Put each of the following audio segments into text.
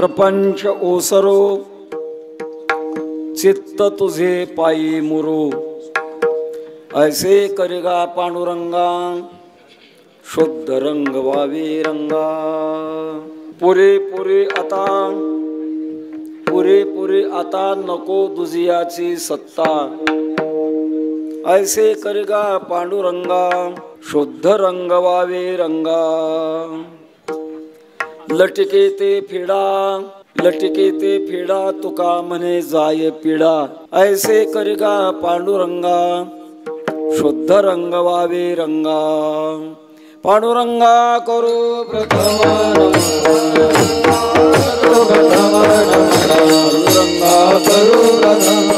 प्रपंच ओसरो चित्त तुझे पायी मुरू ऐसे करिगा पांडुरंगा शुद्ध रंग वावी रंगा पुरे पुरे आता नको दुजियाची सत्ता ऐसे करिगा पांडुरंगा शुद्ध रंग वावे रंगा लटके ते फिडा तुका म्हणे जाय पिडा ऐसे करिगा पांडुरंगा शुद्ध रंग वावे रंगा पांडुरंगा करू प्रथम पांडुरंगा करू प्रथम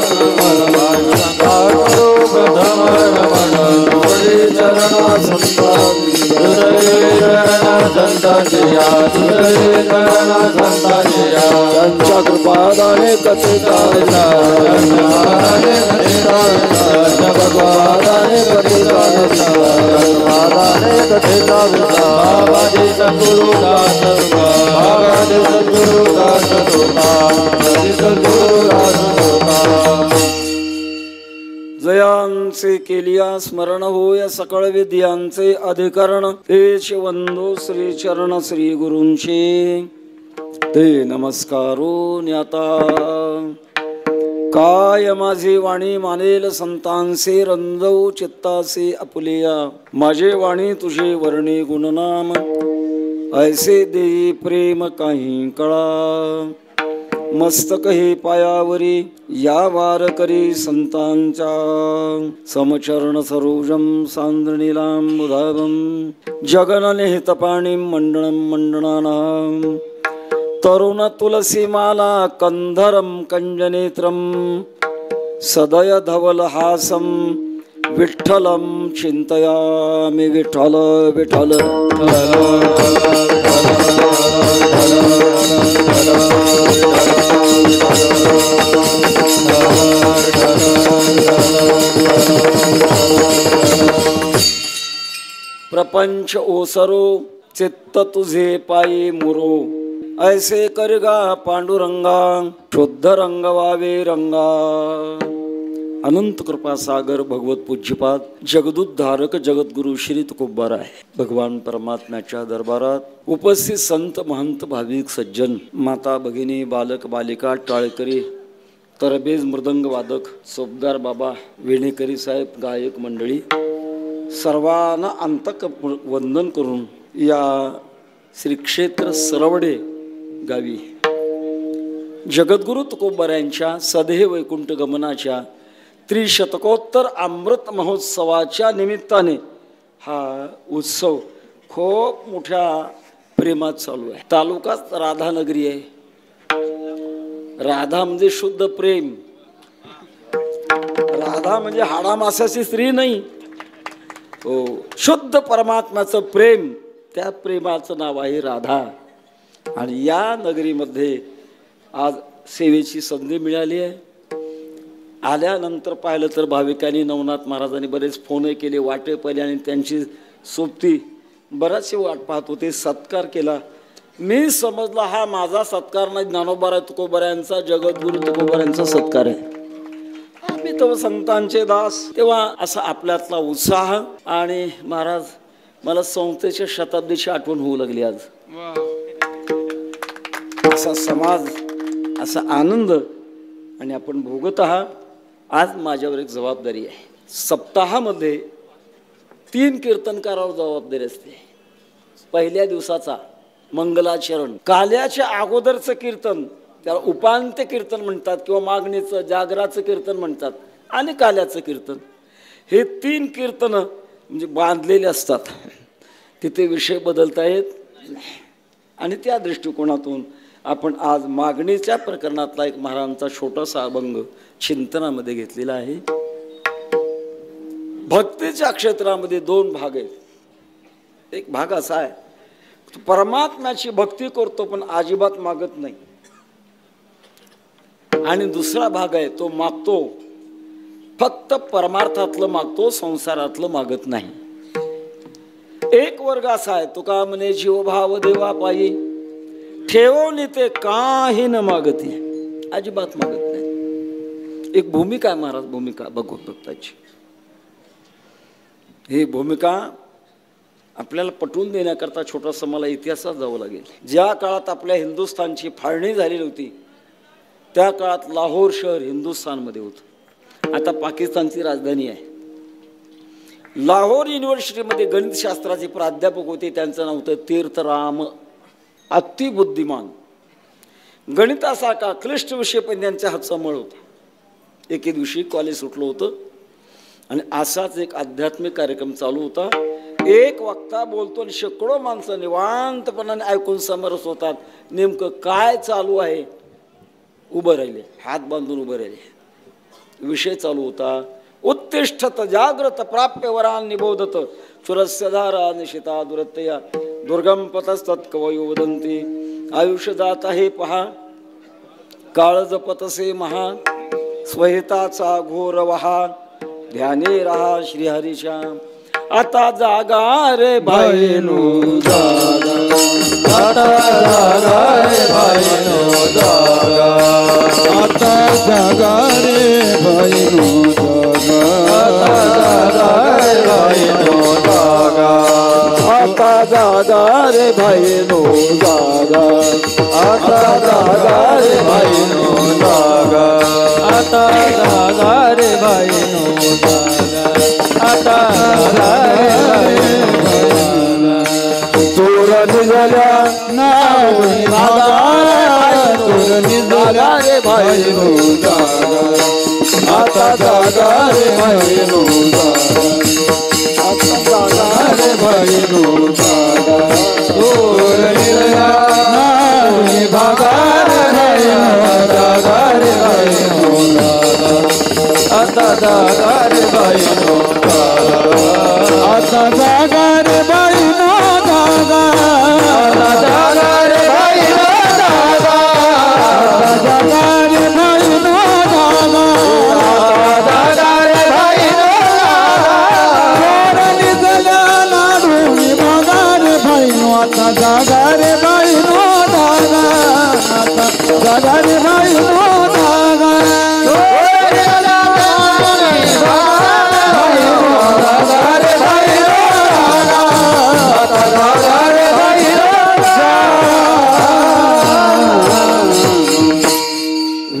त्यांच्या कृपादाने कथिता जयांचे केलिया स्मरण होय सकळ विद्यांचे अधिकरण तेच वंदो श्री चरण श्री गुरूंचे ते नमस्कारो न्याता काय माझी वाणी मानेल संतांचे रंजवू चित्तासे आपुलिया माझे वाणी तुझे वर्णे गुणनाम ऐसे देई प्रेम काही कळा मस्तक हे पायावरी या वार करी संतांच्या समचरण सरोजम सांद्रणीलांबुधावम जगननिहित पाणीं मंडणं मंडनानां तरुण तुलसीमाला कंधरम कंजनेत्रम सदय धवल हासम विठ्ठलम चिंतयामि विठ्ठल विठ्ठल प्रपंच ओसरो चित्त तुझे पायी मुरो ऐसे करगा पांडुरंगा शुद्ध रंग वावे रंगा अनंत कृपा सागर भगवत पूज्यपाद जगदुद्धारक जगद्गुरु श्री तुकोबाराय भगवान परमात्म्याच्या दरबारात उपस्थित संत महंत भाविक सज्जन माता भगिनी बालक बालिका टाळकरी तरबेज मृदंग वादक सोबदार बाबा वेणेकरी साहेब गायक मंडळी सर्वांना अंतक वंदन करून या श्री क्षेत्र सरवडे गावी जगद्गुरु तुकोबारायांच्या सदेह वैकुंठ गमनाच्या त्रिशतकोत्तर अमृत महोत्सवाच्या निमित्ताने हा उत्सव खूप मोठ्या प्रेमात चालू आहे। तालुकाच राधानगरी आहे। राधा म्हणजे शुद्ध प्रेम, राधा म्हणजे हाडामासाची स्त्री नाही, हो शुद्ध परमात्म्याचं प्रेम, त्या प्रेमाचं नाव आहे राधा। आणि या नगरीमध्ये आज सेवेची संधी मिळाली आहे। आल्यानंतर पाहिलं तर भाविकांनी नवनाथ महाराजांनी बरेच फोन केले, वाटे पहिले आणि त्यांची सोबती बराचशी वाट पाहत होते, सत्कार केला। मी समजला हा माझा सत्कार नाही, ज्ञानोबा तुकोबारायांचा जगद्गुरु तुकोबारायांचा सत्कार आहे। आम्ही तेव्हा संतांचे दास, तेव्हा असा आपल्यातला उत्साह आणि महाराज मला संस्थेच्या शताब्दीची आठवण होऊ लागली आज। असा समाज, असा आनंद आणि आपण भोगत आहात। आज माझ्यावर एक जबाबदारी आहे। सप्ताहामध्ये 3 कीर्तनकारावर जबाबदारी असते। पहिल्या दिवसाचा मंगलाचरण, काल्याच्या अगोदरचं कीर्तन त्याला उपांत्य कीर्तन म्हणतात किंवा मागणीचं जागराचं कीर्तन म्हणतात आणि काल्याचं कीर्तन, हे 3 कीर्तन म्हणजे बांधलेले असतात। तिथे विषय बदलता येत आणि त्या दृष्टिकोनातून आपण आज मागणीच्या प्रकरणातला एक महाराजांचा छोटासा अभंग चिंतनामध्ये घेतलेला आहे। भक्तीच्या क्षेत्रामध्ये 2 भाग आहेत। एक भाग असा आहे तो परमात्म्याची भक्ती करतो पण अजिबात मागत नाही, आणि दुसरा भाग आहे तो मागतो फक्त परमार्थातलं मागतो, संसारातलं मागत नाही। एक वर्ग असा आहे तुका म्हणे जीवभाव देवा पायी ठेवून ते काही न मागती, अजिबात मागत नाही. एक भूमिका आहे महाराज, भूमिका भगवत भक्ताची. ही भूमिका आपल्याला पटवून देण्याकरता छोटासा मला इतिहासात जावं लागेल. ज्या काळात आपल्या हिंदुस्थानची फाळणी झालेली होती त्या काळात लाहोर शहर हिंदुस्थानमध्ये होतं. आता पाकिस्तानची राजधानी आहे. लाहोर युनिव्हर्सिटीमध्ये गणितशास्त्राचे प्राध्यापक होते, त्यांचं नाव होतं तीर्थराम. अतिबुद्धिमान, गणितासारखा क्लिष्ट विषय पण त्यांच्या हातचा मळ होता. एके दिवशी कॉलेज सुटलं होतं आणि असाच एक आध्यात्मिक कार्यक्रम चालू होता. एक वक्ता बोलतो आणि शेकडो माणसं निवांतपणाने ऐकून समरस होतात. नेमकं काय चालू आहे? उभं राहिले, हात बांधून उभं राहिले. विषय चालू होता. उत्तिष्ठत जाग्रत प्राप्य वरान निबोधत चुरस्य धारा निशिता दुरतया दुर्गम पतस्तत्कवयो वदंती. आयुष्य जात आहे पहा, काळ जपतसे महा, स्वहिताचा घोर वहा, ध्याने रहा श्रीहरीच्या. आता जागा रे बाईनो जागा, आता जागा रे बाईनो जागा, आता जागा रे बाईनो जागा, आता जागा रे बाईनो जागा, आता जागा रे बाईनो जागा, आता जागा रे बाईनो जागा, आता जागा रे बाईनो जागा, आता चोर निघाल्या नाव निघाला, चोर निघाल्या रे बाईनो जागा, आता जागा रे बाईनो जागा, आता जागा रे बाईनो जागा, चोर निघाल्या नाव निघाला रे जागा रे बाईनो जागा, आता जागा रे बाईनो जागा, आता जागा रे बाईनो जागा, आता जागा रे बाईनो जागा, आता जागा रे बाईनो जागा, आता जागा रे बाईनो जागा, चोर निघाल्या लाडूनी भागा रे बाईनो, आता जागा रे बाईनो जागा, आता जागा रे बाईनो जागा,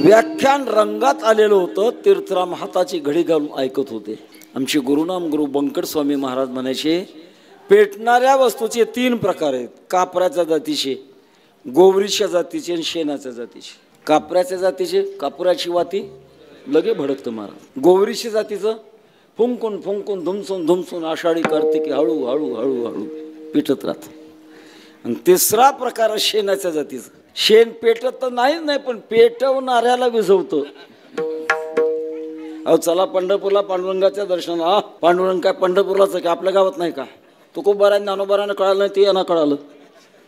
व्याख्यान रंगात आलेलं होतं. तीर्थराम हाताची घडी घालून ऐकत होते. आमचे गुरुनाम गुरु बंकट स्वामी महाराज म्हणायचे, पेटणाऱ्या वस्तूचे 3 प्रकार आहेत. कापराच्या जातीचे, गोवरीच्या जातीचे आणि शेणाच्या जातीचे. कापराच्या जातीचे कापुराची वाती लगे भडकतं महाराज. गोवरीच्या जातीचं फुंकून फुंकून धुमसून धुमसून आषाढी कार्तिकी हळू हळू हळू हळू पेटत राहतं. आणि 3रा प्रकार शेणाच्या जातीचं. शेण पेटत तर नाहीच नाही, पण पेटवणाऱ्याला विझवतं. अहो चला पंढरपूरला पांडुरंगाच्या दर्शनाला. पांडुरंग काय पंढरपूरलाच आहे का? आपल्या गावात नाही का? तुकोबारा ज्ञानोबारानं कळालं नाही, ते यांना कळालं.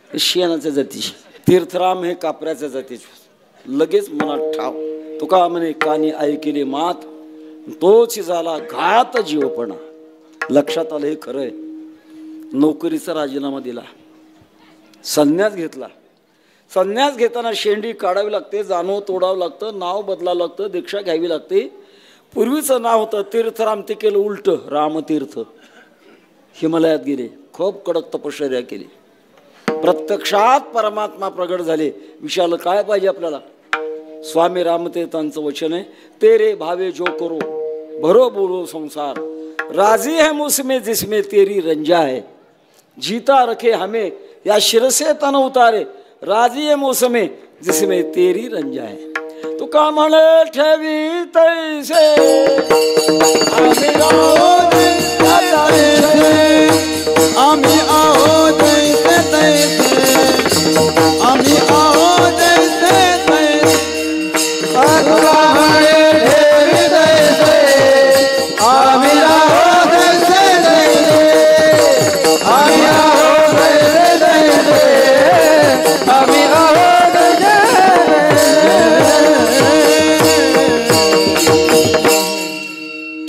शेणाच्या जातीचे. तीर्थराम हे कापऱ्याच्या जातीचे. लगेच मनात ठाव. तुका म्हणे कानी ऐकिले मात, तोच झाला घात जीवपणा. लक्षात आलं हे खरं आहे. नोकरीचा राजीनामा दिला, संन्यास घेतला. संन्यास घेताना शेंडी काढावी लागते, जाणव तोडावं लागतं, नाव बदलावं लागतं, दीक्षा घ्यावी लागते. पूर्वीचं नाव होतं तीर्थराम, ते केलं उलट रामतीर्थ. हिमालयात गेले, खूप कडक तपश्चर्या केली. प्रत्यक्षात परमात्मा प्रगट झाले. विशाल काय पाहिजे आपल्याला? स्वामी रामतीर्थांचं वचन आहे, तेरे भावे जो करो भरो बोलो संसार, राजी है मुझमें जिसमें तेरी रंजा है, जीता रखे हमें या शिरसे तन उतारे, राजी है मौसमे जिसमें तेरी रंजा है. तू का म्हणे ठेवी तैसे आम्ही आहो आम्ही आहो तैसे तैसे आम्ही आहो तैसे तैसे ठेवी तैसे आम्ही आहो तैसे तैसे आम्ही आहो तैसे तैसे आम्ही आहो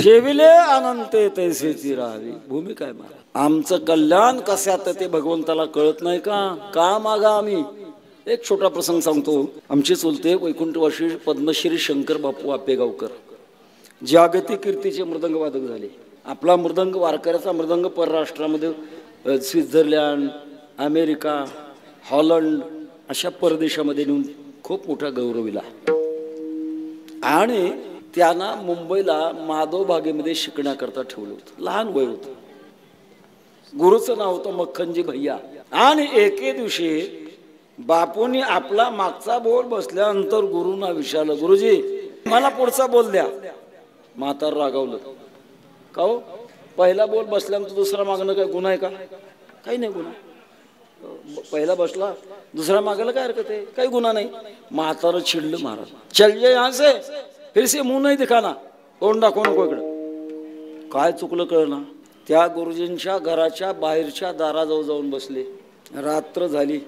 ठेविले अनंते तैसेची राहावी. भूमिका आहे मला. आमचं कल्याण कशात ते भगवंताला कळत नाही का? का मागा आम्ही एक छोटा प्रसंग सांगतो. आमचे चुलते वैकुंठवासी पद्मश्री शंकर बापू आपेगावकर जागतिक कीर्तीचे मृदंगवादक झाले. आपला मृदंग, वारकऱ्याचा मृदंग परराष्ट्रामध्ये स्वित्झर्लंड, अमेरिका, हॉलंड अशा परदेशामध्ये नेऊन खूप मोठा गौरविला. आणि त्यांना मुंबईला माधव बागेमध्ये शिकण्याकरता ठेवलं होतं. लहान वय होतं. गुरुचं नाव होतं मक्खनजी भैया. आणि एके दिवशी बापूंनी आपला मागचा बोल बसल्यानंतर गुरुंना विचारलं, गुरुजी मला पुढचा बोल द्या. म्हातार रागावलं. का हो, पहिला बोल बसल्यानंतर दुसरा मागणं काय गुन्हा आहे का? काही नाही गुन्हा. पहिला बसला दुसरा मागायला काय हरकत आहे? काही गुन्हा नाही. म्हातार चिडलं, महाराज चल जे यहाँ से, फिर से मुंह नाही दिखाना, तोंड दाखवू नको इकडं. काय चुकलं कळना. त्या गुरुजींच्या घराच्या बाहेरच्या दाराजवळ जाऊन बसले. रात्र झाली,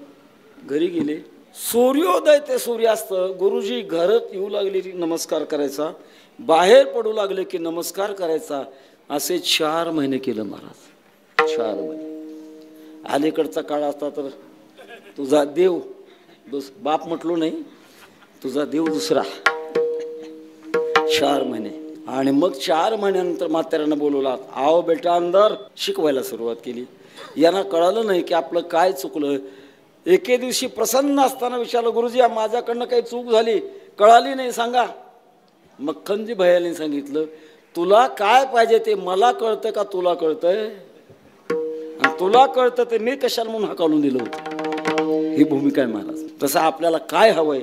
घरी गेले. सूर्योदय ते सूर्यास्त गुरुजी घरात येऊ लागले की नमस्कार करायचा, बाहेर पडू लागले की नमस्कार करायचा. असे 4 महिने केलं महाराज. 4 महिने. अलीकडचा काळ असता तर तुझा देव बाप म्हटलो नाही, तुझा देव दुसरा. 4 महिने. आणि मग 4 महिन्यानंतर म्हाताऱ्यांना बोलवला, आओ बेटा अंदर. शिकवायला सुरुवात केली. यांना कळालं नाही की आपलं काय चुकलं. एके दिवशी प्रसन्न असताना विचारलं, गुरुजी माझ्याकडनं काही चूक झाली, कळाली नाही, सांगा. मक्खनजी भैयाने सांगितलं, तुला काय पाहिजे ते मला कळतं का तुला कळतंय? आणि तुला कळतं ते मी कशाला म्हणून हाकालून दिलं होतं. ही भूमिका आहे महाराज. तसं आपल्याला काय हवंय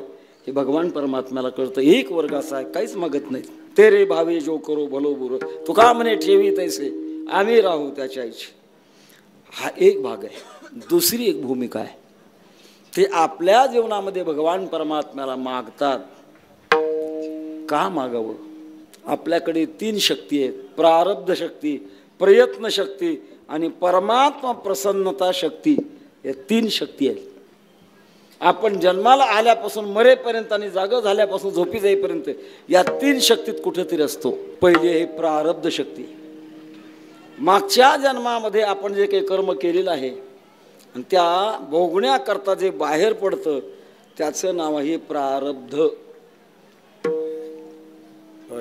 हे भगवान परमात्म्याला कळतं. एक वर्ग असा आहे, काहीच मागत नाही. तेरे भावे जो करो भलो बुरो, तुका म्हणे ठेवी तैसे आम्ही राहू त्याच्या इच्छे. हा एक भाग आहे. दुसरी एक भूमिका आहे, ते आपल्या जीवनामध्ये भगवान परमात्म्याला मागतात. का मागावं? आपल्याकडे 3 शक्ती आहेत. प्रारब्ध शक्ती, प्रयत्न शक्ती आणि परमात्मा प्रसन्नता शक्ती. या 3 शक्ती आहेत. आपण जन्माला आल्यापासून मरेपर्यंत आणि जागं झाल्यापासून झोपी जाईपर्यंत या 3 शक्तीत कुठेतरी असतो. पहिली आहे प्रारब्ध शक्ती. मागच्या जन्मामध्ये आपण जे काही कर्म केलेलं आहे आणि त्या भोगण्याकरता जे बाहेर पडतं त्याचं नाव आहे प्रारब्ध.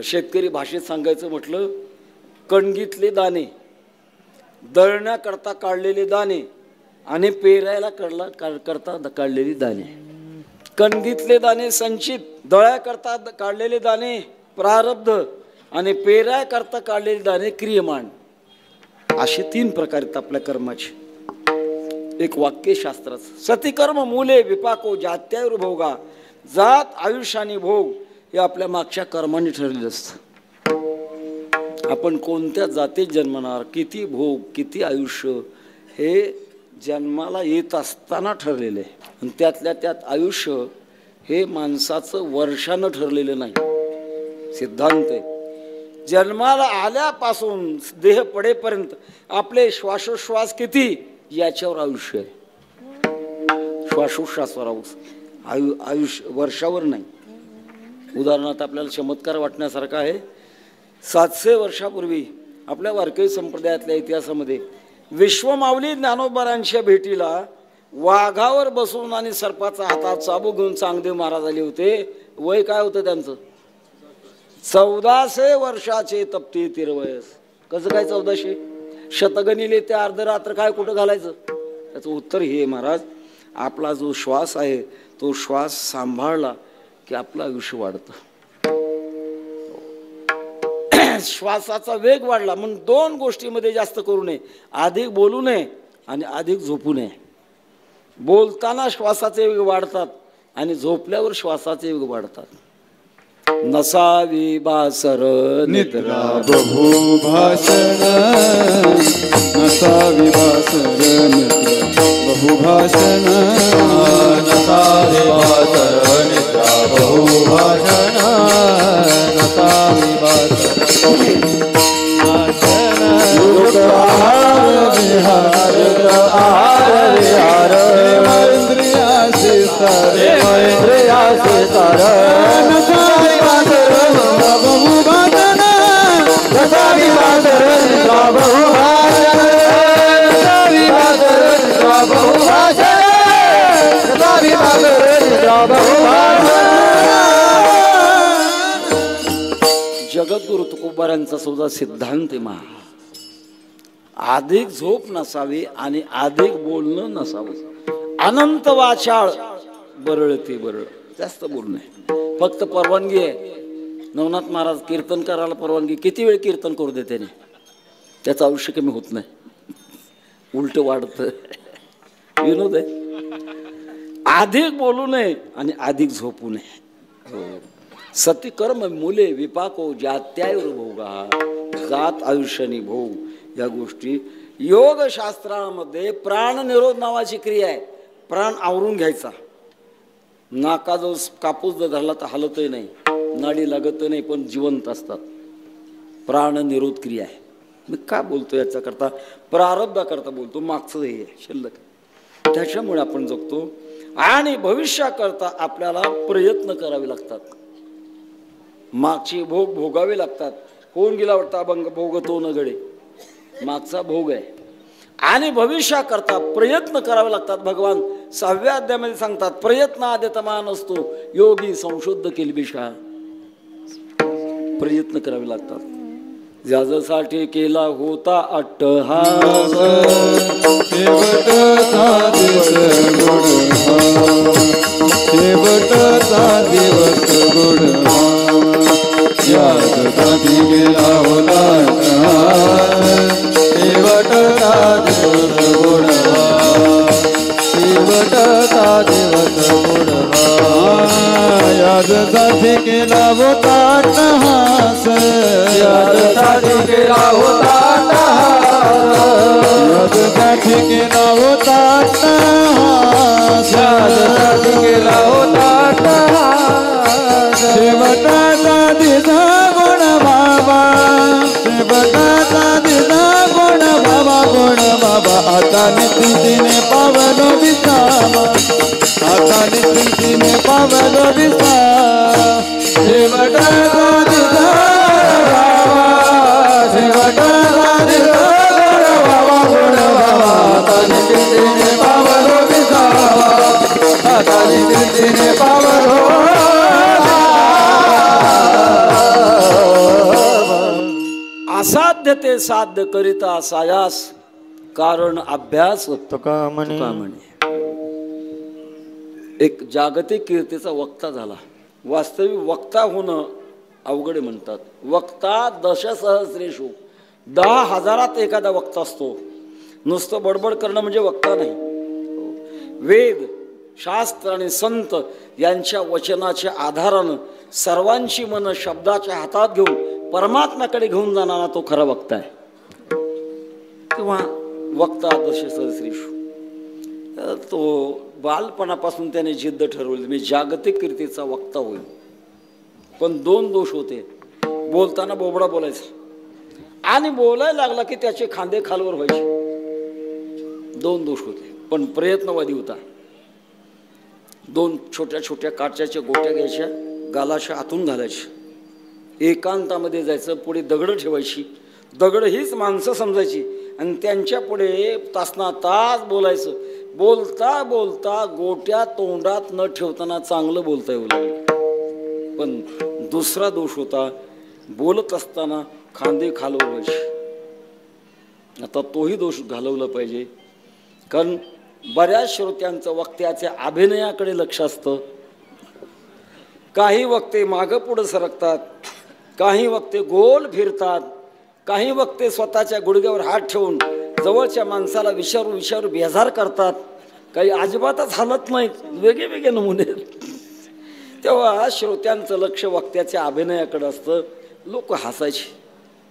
शेतकरी भाषेत सांगायचं म्हटलं, कणगीतले दाणे, दळण्याकरता काढलेले दाणे आणि पेरायला करता काढलेली दाणे. कणगीतले दाणे संचित, दळ्याकरता काढलेले दाणे प्रारब्ध आणि पेरायकरता काढलेले दाणे क्रियमाण. असे 3 प्रकार आहेत आपल्या कर्माचे. एक वाक्य शास्त्राचं, सतिकर्म मूले विपाको जात्यायुर्भोगा. जात, आयुष्य आणि भोग हे आपल्या मागच्या कर्माने ठरलेलं असतं. आपण कोणत्या जातीत जन्मणार, किती भोग, किती आयुष्य हे जन्माला येत असताना ठरलेलं आहे. आणि त्यातल्या त्यात आयुष्य हे माणसाचं वर्षानं ठरलेलं नाही. सिद्धांत आहे. जन्माला आल्यापासून देह पडेपर्यंत आपले श्वासोश्वास किती याच्यावर आयुष्य आहे. श्वासोश्वासावर आयुष्य वर्षावर नाही. उदाहरणार्थ आपल्याला चमत्कार वाटण्यासारखा आहे. 700 वर्षापूर्वी आपल्या वारकरी संप्रदायातल्या इतिहासामध्ये विश्वमाऊली ज्ञानोबारांच्या भेटीला वाघावर बसून आणि सर्पाचा हातात चाबूक घेऊन चांगदेव महाराज आले होते. वय काय होतं त्यांचं? 1400 वर्षाचे तप्ती तिरवयस. कसं काय 1400? शतगणिले ते अर्धरात्र काय कुठं घालायचं? त्याचं उत्तर हे महाराज, आपला जो श्वास आहे तो श्वास सांभाळला की आपलं आयुष्य वाढतं. श्वासाचा वेग वाढला म्हणून 2 गोष्टीमध्ये जास्त करू नये. अधिक बोलू नये आणि अधिक झोपू नये. बोलताना श्वासाचे वेग वाढतात आणि झोपल्यावर श्वासाचे वेग वाढतात. नसावी बासर निद्रा बहुभाषण, नसावी बासर निद्रा बहुभाषण, नसावी बासर निद्रा बहुभाषण, नसावी बासर विहार विहार इंद्रियासी तर इंद्रियासी तर नसावी बासर बहुभाषण, नसावी बासर बहुभाषण, नसावी बासर बहुभाषण, नसावी बासर जगद्गुरु तुकोबारांचा सुद्धा सिद्धांत आहे महा. अधिक झोप नसावी आणि अधिक बोलणं नसावं. अनंत वाचाळ बरळ ते बरळ, जास्त बोलणं आहे. फक्त परवानगी आहे. नवनाथ महाराज कीर्तन करायला परवानगी, किती वेळ कीर्तन करू दे त्याने, त्याचं आयुष्य कमी होत नाही, उलट वाढतं. विनोद आहे. अधिक बोलू नये आणि अधिक झोपू नये. सती कर्म मुले विपाको जात्यायुर भोगा, जात आयुष्यानी भोग. या गोष्टी योगशास्त्रामध्ये प्राणनिरोध नावाची क्रिया आहे. प्राण आवरून घ्यायचा. नाका जो कापूस जर धरला तर हलतही नाही, नाडी लागत नाही, पण जिवंत असतात. प्राणनिरोध क्रिया आहे. मी का बोलतो याचा करता, प्रारब्धाकरता बोलतो, मागचं हे शिल्लक. त्याच्यामुळे आपण जगतो आणि भविष्याकरता आपल्याला प्रयत्न करावे लागतात. मागची भोग भोगावे लागतात. कोण गेला वाटतं अभंग भोगतो न गडे, मागचा भोग आहे. आणि भविष्याकरता प्रयत्न करावे लागतात. भगवान 6व्या अध्यायामध्ये सांगतात, प्रयत्न आद्यतमान असतो योगी संशुद्ध किलबिषा. प्रयत्न करावे लागतात. ज्यासाठी केला होता अट्टहास, शेवटचा दिवस गुण, शेवटचा दिवस गुण, यासाठी गेला होता शेवटचा दिवस गुण, शेवटचा दिवस गुण, यासाठी केला होता अट्टहास, यासाठी केला होता अट्टहास, यासाठी केला होता अट्टहास, यासाठी केला होता अट्टहास, शेवटाचा दिसा गुण बाबा, शेवटाचा दिसा गुण बाबा, गुण बाबा. आता निश्चितीने पावलो विसावा, आता निश्चितीने पावलो विसावा, शेवटाचा दिसा बाबा, शेवटाचा दिसा गुण बाबा, गुण बाबा. आता निश्चितीने पावलो विसावा, आता निश्चितीने पावलो. असाध्य ते साध्य करिता सायास, कारण अभ्यास तुका म्हणे. एक जागतिक कीर्तीचा वक्ता झाला. वास्तविक वक्ता होणं अवघड म्हणतात. वक्ता दशसहस्रेषु, 10,000 एखादा वक्ता असतो. नुसतं बडबड करणं म्हणजे वक्ता नाही. वेद शास्त्र आणि संत यांच्या वचनाच्या आधारानं सर्वांची मन शब्दाच्या हातात घेऊन परमात्म्याकडे घेऊन जाणारा तो खरा वक्ता आहे. किंवा वक्ता दशसहस्रेषु. तो बालपणापासून त्याने जिद्द ठरवली, मी जागतिक कीर्तीचा वक्ता होईल. पण 2 दोष होते. बोलताना बोबडा बोलायचा आणि बोलायला लागला की त्याचे खांदे खालवर व्हायचे. 2 दोष होते. पण प्रयत्नवादी होता. 2 छोट्या छोट्या काच्याच्या गोट्या घ्यायच्या, गालाच्या आतून घालायच्या, एकांतामध्ये जायचं, पुढे दगड ठेवायची. दगड हीच माणसं समजायची आणि त्यांच्या पुढे तासना तास बोलायचं. बोलता बोलता गोट्या तोंडात न ठेवताना चांगलं बोलता येऊ लागलं. पण दुसरा दोष होता, बोलत असताना खांदे खालवर व्हायचे. आता तोही दोष घालवला पाहिजे. कारण बऱ्याच श्रोत्यांचं वक्त्याच्या अभिनयाकडे लक्ष असतं. काही वक्ते मागं पुढं सरकतात, काही वक्ते गोल फिरतात, काही वक्ते स्वतःच्या गुडघ्यावर हात ठेवून जवळच्या माणसाला विचारू विचारू बेजार करतात, काही अजिबातच हालत नाहीत. वेगळे वेगळे नमुने. तेव्हा श्रोत्यांचं लक्ष वक्त्याच्या अभिनयाकडे असतं. लोक हसायचे.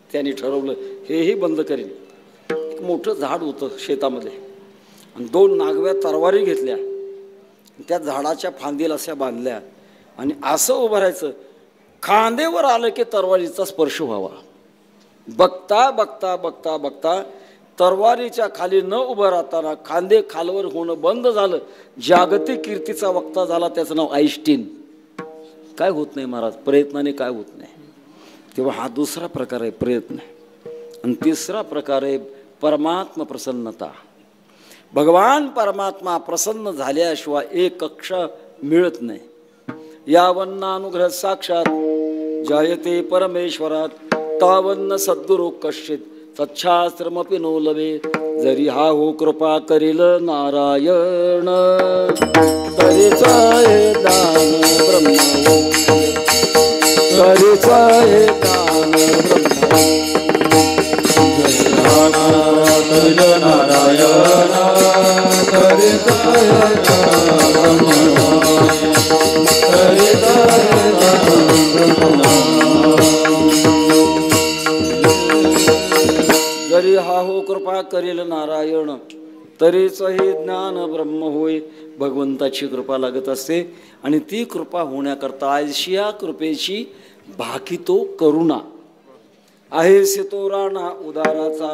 त्यांनी ठरवलं हेही बंद करेल. एक मोठं झाड होतं शेतामध्ये आणि 2 नागव्या तरवारी घेतल्या, त्या झाडाच्या फांदीला अशा बांधल्या आणि असं उभं राहायचं, खांदेवर आलं की तरवारीचा स्पर्श व्हावा. बघता बघता बघता बघता तरवारीच्या खाली न उभं राहताना खांदे खालवर होणं बंद झालं. जागतिक कीर्तीचा वक्ता झाला. त्याचं नाव आईन्स्टीन. काय होत नाही महाराज, प्रयत्नाने काय होत नाही. तेव्हा हा दुसरा प्रकार आहे प्रयत्न. आणि तिसरा प्रकार आहे परमात्मा प्रसन्नता. भगवान परमात्मा प्रसन्न झाल्याशिवाय एक कक्षा मिळत नाही. यावन्नानुग्रह साक्षात जायते परमेश्वरात तावन्न सद्गुरु कश्चित सच्छास्त्रमपि नो लभे. जरी हा हो कृपा करील नारायण, तरीच हे दान ब्रह्म, तरीच हे दान ब्रह्म. करील नारायण, तरीच हे दान ब्रह्म, तरीच हे दान ब्रह्म. जरी हा हो कृपा करील नारायण, तरीच हे ज्ञान ब्रह्म होय. भगवंताची कृपा लागत असते आणि ती कृपा होण्याकरता आयशिया कृपेची भाकितो करुणा आहे. तो राणा उदाराचा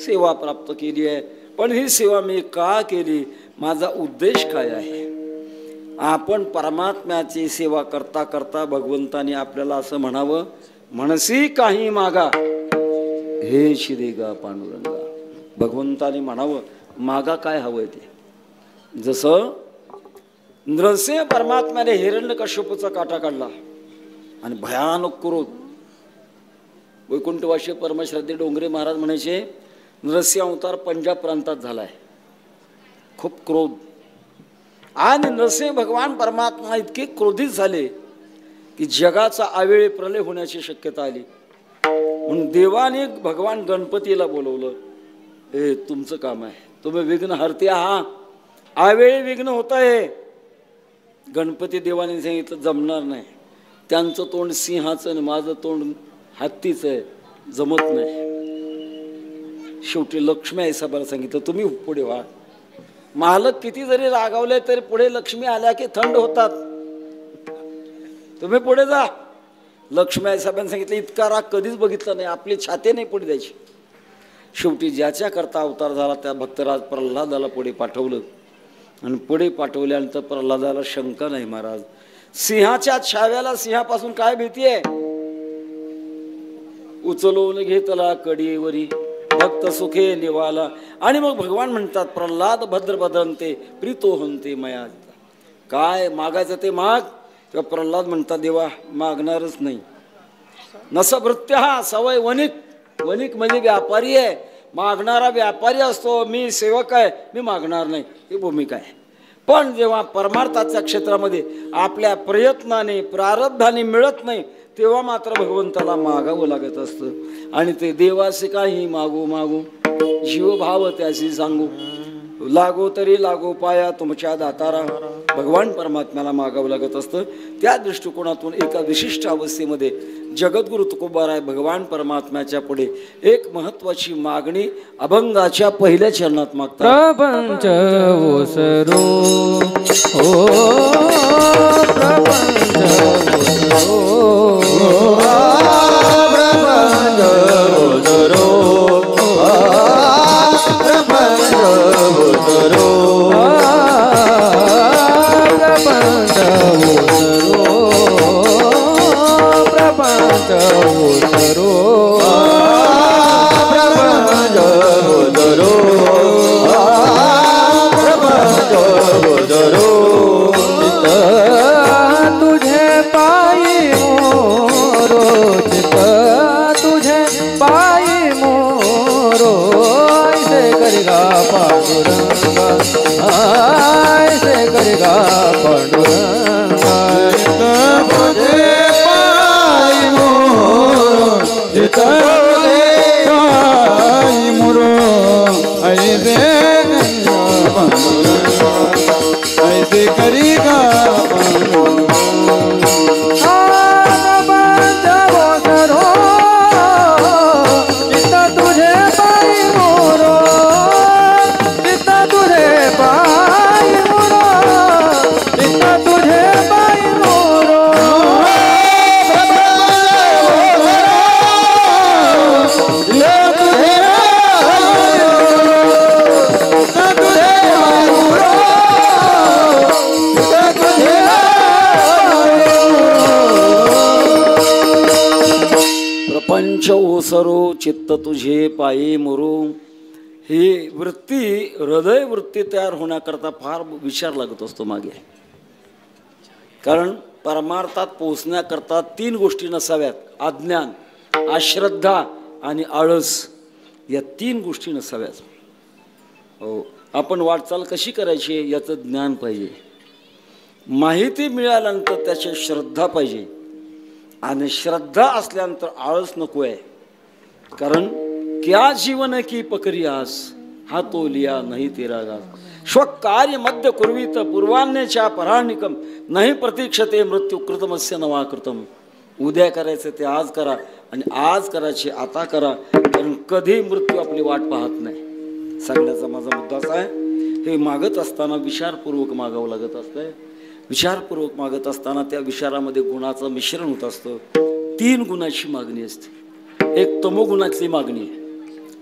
सेवा प्राप्त केली आहे. पण ही सेवा मी का केली, माझा उद्देश काय आहे. आपण परमात्म्याची सेवा करता करता भगवंताने आपल्याला असं म्हणावं, म्हणसी काही मागा हे शिदेगा पांडुरंगा. भगवंताने म्हणावं मागा काय हवंय ते. जसं नृसिंह परमात्म्याने हिरण्यकश्यपूचा काटा काढला आणि भयानक क्रोध. वैकुंठवासी परमश्रद्धे डोंगरे महाराज म्हणायचे नृसिंह अवतार पंजाब प्रांतात झालाय. खूप क्रोध. आणि नृसिंह भगवान परमात्मा इतके क्रोधित झाले की जगाचा आवेळी प्रलय होण्याची शक्यता आली. म्हणून देवाने भगवान गणपतीला बोलवलं. हे तुमचं काम आहे, तुम्ही विघ्न हरते आहात, आवेळी विघ्न होत आहे. गणपती देवाने सांगितलं जमणार नाही. त्यांचं तोंड सिंहाचं आणि माझं तोंड हत्तीचं आहे, जमत नाही. शेवटी लक्ष्मी आई साहेबाला सांगितलं तुम्ही पुढे व्हा. मालक किती जरी रागावले तरी पुढे लक्ष्मी आल्या की थंड होतात, तुम्ही पुढे जा. लक्ष्मी आई साहेबांनी सांगितलं इतका राग कधीच बघितला नाही, आपली छाती नाही पुढे द्यायची. शेवटी ज्याच्या करता अवतार झाला त्या भक्तराज प्रल्हादाला पुढे पाठवलं आणि पुढे पाठवल्यानंतर प्रल्हादाला शंका नाही. महाराज सिंहाच्या छाव्याला सिंहापासून काय भीती आहे. उचलवून घेतला कडीवरी भक्त सुखे निवाला. आणि मग भगवान म्हणतात प्रल्हाद भद्र भद्रंते प्रीतो हंते मया. काय मागायचं ते माग. तेव्हा प्रल्हाद म्हणतात देवा मागणारच नाही. नसभृत्य हा सवय वणिक. वणिक म्हणजे व्यापारी आहे. मागणारा व्यापारी असतो. मी सेवक आहे, मी मागणार नाही, ही भूमिका आहे. पण जेव्हा परमार्थाच्या क्षेत्रामध्ये आपल्या प्रयत्नाने प्रारब्धाने मिळत नाही तेव्हा मात्र भगवंताला मागावं लागत असतं. आणि ते देवासे काही मागू मागू जीवभाव त्याशी सांगू. लागो तरी लागो पाया तुमच्या दातारा. भगवान परमात्म्याला मागावं लागत असतं. त्या दृष्टिकोनातून एका विशिष्ट अवस्थेमध्ये जगद्गुरु तुकोबाराय भगवान परमात्म्याच्या पुढे एक महत्वाची मागणी अभंगाच्या पहिल्या चरणात मागतात. प्रपंच ओसरो ओ प्रपंच ओसरो प्रपंच ओसरो प्रपंच ओसरो प्रपंच ओसरो प्रपंच ओसरो प्रपंच ओसरो प्रपंच ओसरो. तुझे पायी मोरो चित तुझे पायी मोरो ऐसे करेगा पांडुरंगा ऐसे करेगा पांडुरंगा. तुझे पायी मोरो चित पायी मोरो ऐसे ऐसे करेगा पंच ओसरो चित्त तुझे पायी मुरू. ही वृत्ती हृदय वृत्ती तयार होण्याकरता फार विचार लागत असतो मागे. कारण परमार्थात पोहोचण्याकरता तीन गोष्टी नसाव्यात. अज्ञान अश्रद्धा आणि आळस या 3 गोष्टी नसाव्यात. हो, आपण वाटचाल कशी करायची याचं ज्ञान पाहिजे. माहिती मिळाल्यानंतर त्याची श्रद्धा पाहिजे आणि श्रद्धा असल्यानंतर आळस नको आहे. कारण क्या जीवन की पकरी आस हा तो लिया नाही तेरा घास. स्वकार्य मध्य कुर्वीत पूर्वान्यच्या पराणिकम नाही प्रतीक्षते मृत्यू कृतमस्य नवा कृतम. उद्या करायचं ते आज करा आणि आज करायचे आता करा, कारण कधी मृत्यू आपली वाट पाहत नाही. सांगण्याचा माझा मुद्दा असा आहे, हे मागत असताना विचारपूर्वक मागावं लागत असतंय. विचारपूर्वक मागत असताना त्या विचारामध्ये गुणाचं मिश्रण होत असतं. 3 गुणाची मागणी असते. एक तमोगुणातली मागणी,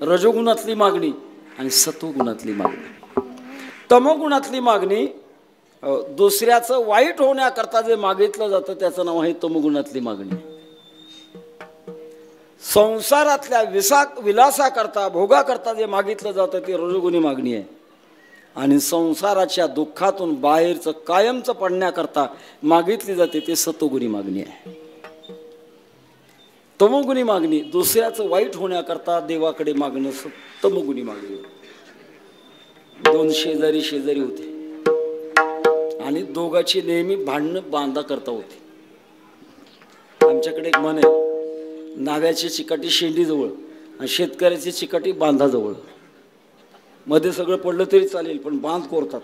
रजोगुणातली मागणी आणि सत्वगुणातली मागणी. तमोगुणातली मागणी दुसऱ्याचं वाईट होण्याकरता जे मागितलं जातं त्याचं नाव आहे तमोगुणातली मागणी. संसारातल्या विलासाकरता भोगाकरता जे मागितलं जातं ते रजोगुणी मागणी आहे. आणि संसाराच्या दुःखातून बाहेरचं कायमचं पडण्याकरता मागितली जाते ते सत्वगुणी मागणी आहे. तमोगुणी मागणी दुसऱ्याचं वाईट होण्याकरता देवाकडे मागणं तमोगुणी मागणी. 2 शेजारी होते आणि दोघांची नेहमी भांडणं बांधा करता होती. आमच्याकडे एक म्हण आहे, नाव्याची चिकाटी शेंडीजवळ आणि शेतकऱ्याची चिकाटी बांधाजवळ. मध्ये सगळं पडलं तरी चालेल पण बांध कोरतात.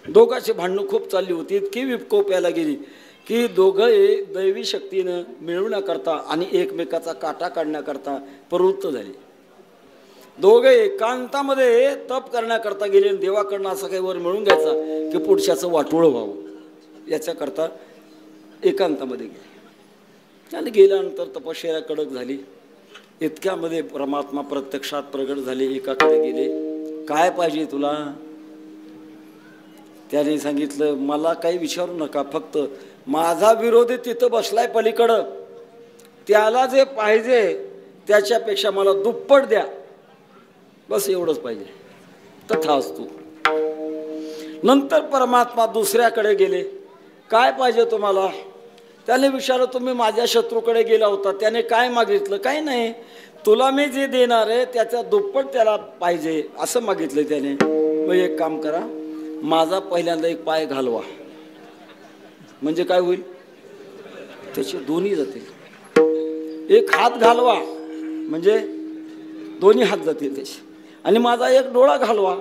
दोघांची भांडणं खूप चालली होती. इतकी विकोपाला गेली की दोघं दैवी शक्तीनं मिळवण्याकरता आणि एकमेकाचा काटा काढण्याकरता प्रवृत्त झाले. दोघे एकांतामध्ये तप करण्याकरता गेले. देवाकडनं असं काही वर मिळून घ्यायचा की पुढच्याचं वाटोळं व्हावं याच्याकरता एकांतामध्ये गेले. आणि गेल्यानंतर तपश्चर्या कडक झाली. इतक्यामध्ये परमात्मा प्रत्यक्षात प्रगट झाले. एकाकडे गेले, काय पाहिजे तुला? त्याने सांगितलं, मला काही विचारू नका, फक्त माझा विरोधी तिथं बसलाय पलीकडं, त्याला जे पाहिजे त्याच्यापेक्षा मला दुप्पट द्या, बस एवढंच पाहिजे. तथास्तु. नंतर परमात्मा दुसऱ्याकडे गेले, काय पाहिजे तुम्हाला? त्याने विचारलं, तुम्ही माझ्या शत्रूकडे गेला होता, त्याने काय मागितलं? काही नाही, तुला मी जे देणार आहे त्याच्या दुप्पट त्याला पाहिजे असं मागितलं त्याने. मग एक काम करा, माझा पहिल्यांदा एक पाय घालवा. म्हणजे काय होईल? त्याचे दोन्ही जातील. एक हात घालवा म्हणजे दोन्ही हात जातील त्याचे. आणि माझा एक डोळा घालवा,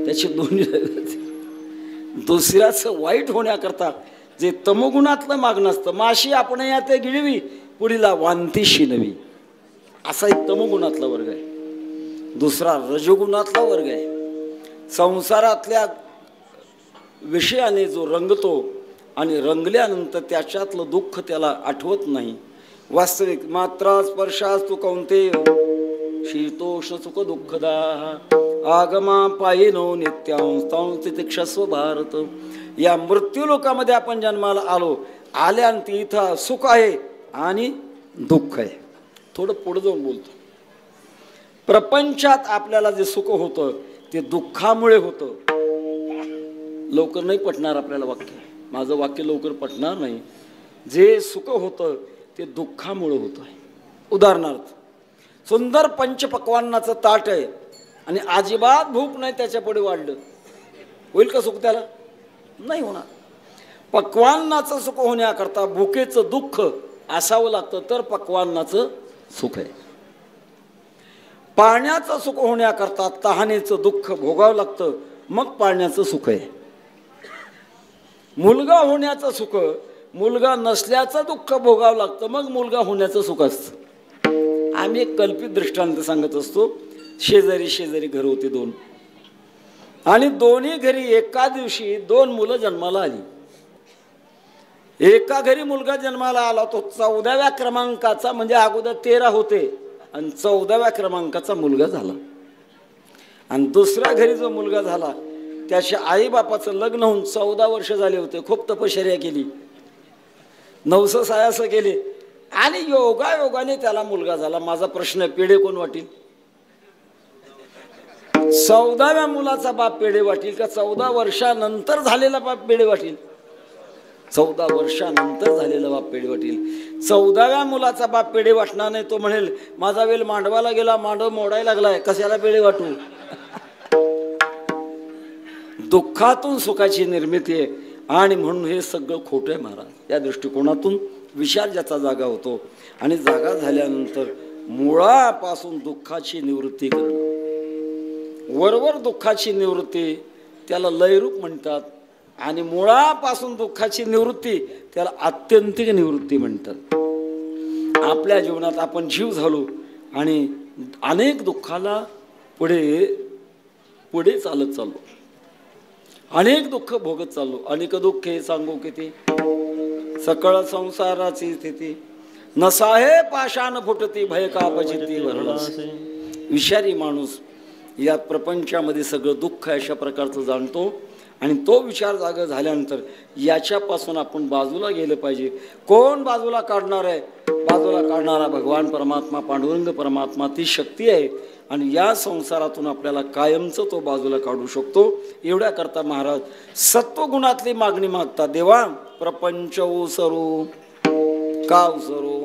त्याचे दोन्ही जातील. दुसऱ्याचं वाईट होण्याकरता जे तमोगुणातलं मागणं असतं, माशी आपण या ते गिळवी पुढीला वांती शिनवी, असा एक तमोगुणातला वर्ग आहे. दुसरा रजोगुणातला वर्ग आहे. संसारातल्या विषयाने जो रंगतो आणि रंगल्यानंतर त्याच्यातलं दुःख त्याला आठवत नाही. वास्तविक मात्रा स्पर्शास तू कौंते शीतोष्ण सुख दुःखदा आगमा पायेनो नित्यांस्तांस्तितिक्षस्व भारत. या मृत्यू लोकामध्ये आपण जन्माला आल्यानंतर इथं सुख आहे आणि दुःख आहे. थोडं पुढे जाऊन बोलतो. प्रपंचात आपल्याला जे सुख होतं ते दुःखामुळे होतं. लवकर नाही पटणार आपल्याला वाक्य, माझं वाक्य लवकर पटणार नाही. जे सुख होतं ते दुःखामुळे होतं. उदाहरणार्थ, सुंदर पंचपक्वान्नाचं ताट आहे आणि अजिबात भूक नाही, त्याच्या पुढे वाढलं, होईल का सुख? त्याला नाही होणार. पक्वान्नाचं सुख होण्याकरता भुकेचं दुःख असावं लागतं, तर पक्वान्नाचं सुख आहे. पाण्याचं सुख होण्याकरता तहानेचं दुःख भोगावं लागतं, मग पाण्याचं सुख आहे. मुलगा होण्याचं सुख, मुलगा नसल्याचं दुःख भोगावं लागतं, मग मुलगा होण्याचं सुख असतं. आम्ही एक कल्पित दृष्टांत सांगत असतो. शेजारी घर होते 2 आणि दोन्ही घरी एका दिवशी 2 मुलं जन्माला आली. एका घरी मुलगा जन्माला आला तो 14व्या क्रमांकाचा, म्हणजे अगोदर 13 होते आणि 14व्या क्रमांकाचा मुलगा झाला. आणि दुसऱ्या घरी जो मुलगा झाला त्याच्या आईबापाचं लग्न होऊन 14 वर्ष झाले होते. खूप तपश्चर्या केली, नवसं सायासं केले आणि योगायोगाने त्याला मुलगा झाला. माझा प्रश्न आहे, पेढे कोण वाटील? 14व्या मुलाचा बाप पेढे वाटील का 14 वर्षानंतर झालेला बाप पेढे वाटील? 14 वर्षानंतर झालेला बाप पेढे वाटेल. 14व्या मुलाचा बाप पेढे वाटणार नाही. तो म्हणेल माझा वेल मांडवाला गेला, मांडव मोडायला लागलाय, कशाला पेढे वाटू. दुःखातून सुखाची निर्मिती आहे आणि म्हणून हे सगळं खोटं आहे महाराज. या दृष्टिकोनातून विचार ज्याचा जागा होतो आणि जागा झाल्यानंतर मुळापासून दुःखाची निवृत्ती करणं. वरवर दुःखाची निवृत्ती त्याला लयरूप म्हणतात आणि मुळापासून दुःखाची निवृत्ती त्याला आत्यंतिक निवृत्ती म्हणतात. आपल्या जीवनात आपण जीव झालो आणि अनेक दुःखाला पुढे पुढे चालत चाललो, अनेक दुःख भोगत चाललो. अनेक दुःखे सांगू किती, सकळ संसाराची स्थिती, नसाहे पाषाण फुटती, भय कापचिती भरलासे. विषारी माणूस या प्रपंचामध्ये सगळं दुःख अशा प्रकारचं जाणतो आणि तो विचार जागा झाल्यानंतर याच्यापासून आपण बाजूला गेलं पाहिजे. कोण बाजूला काढणार आहे? बाजूला काढणारा भगवान परमात्मा, पांडुरंग परमात्मा, ती शक्ती आहे आणि या संसारातून आपल्याला कायमचं तो बाजूला काढू शकतो. एवढ्या करता महाराज सत्वगुणातली मागणी मागतात. देवा प्रपंच ओसरू, का ओसरू?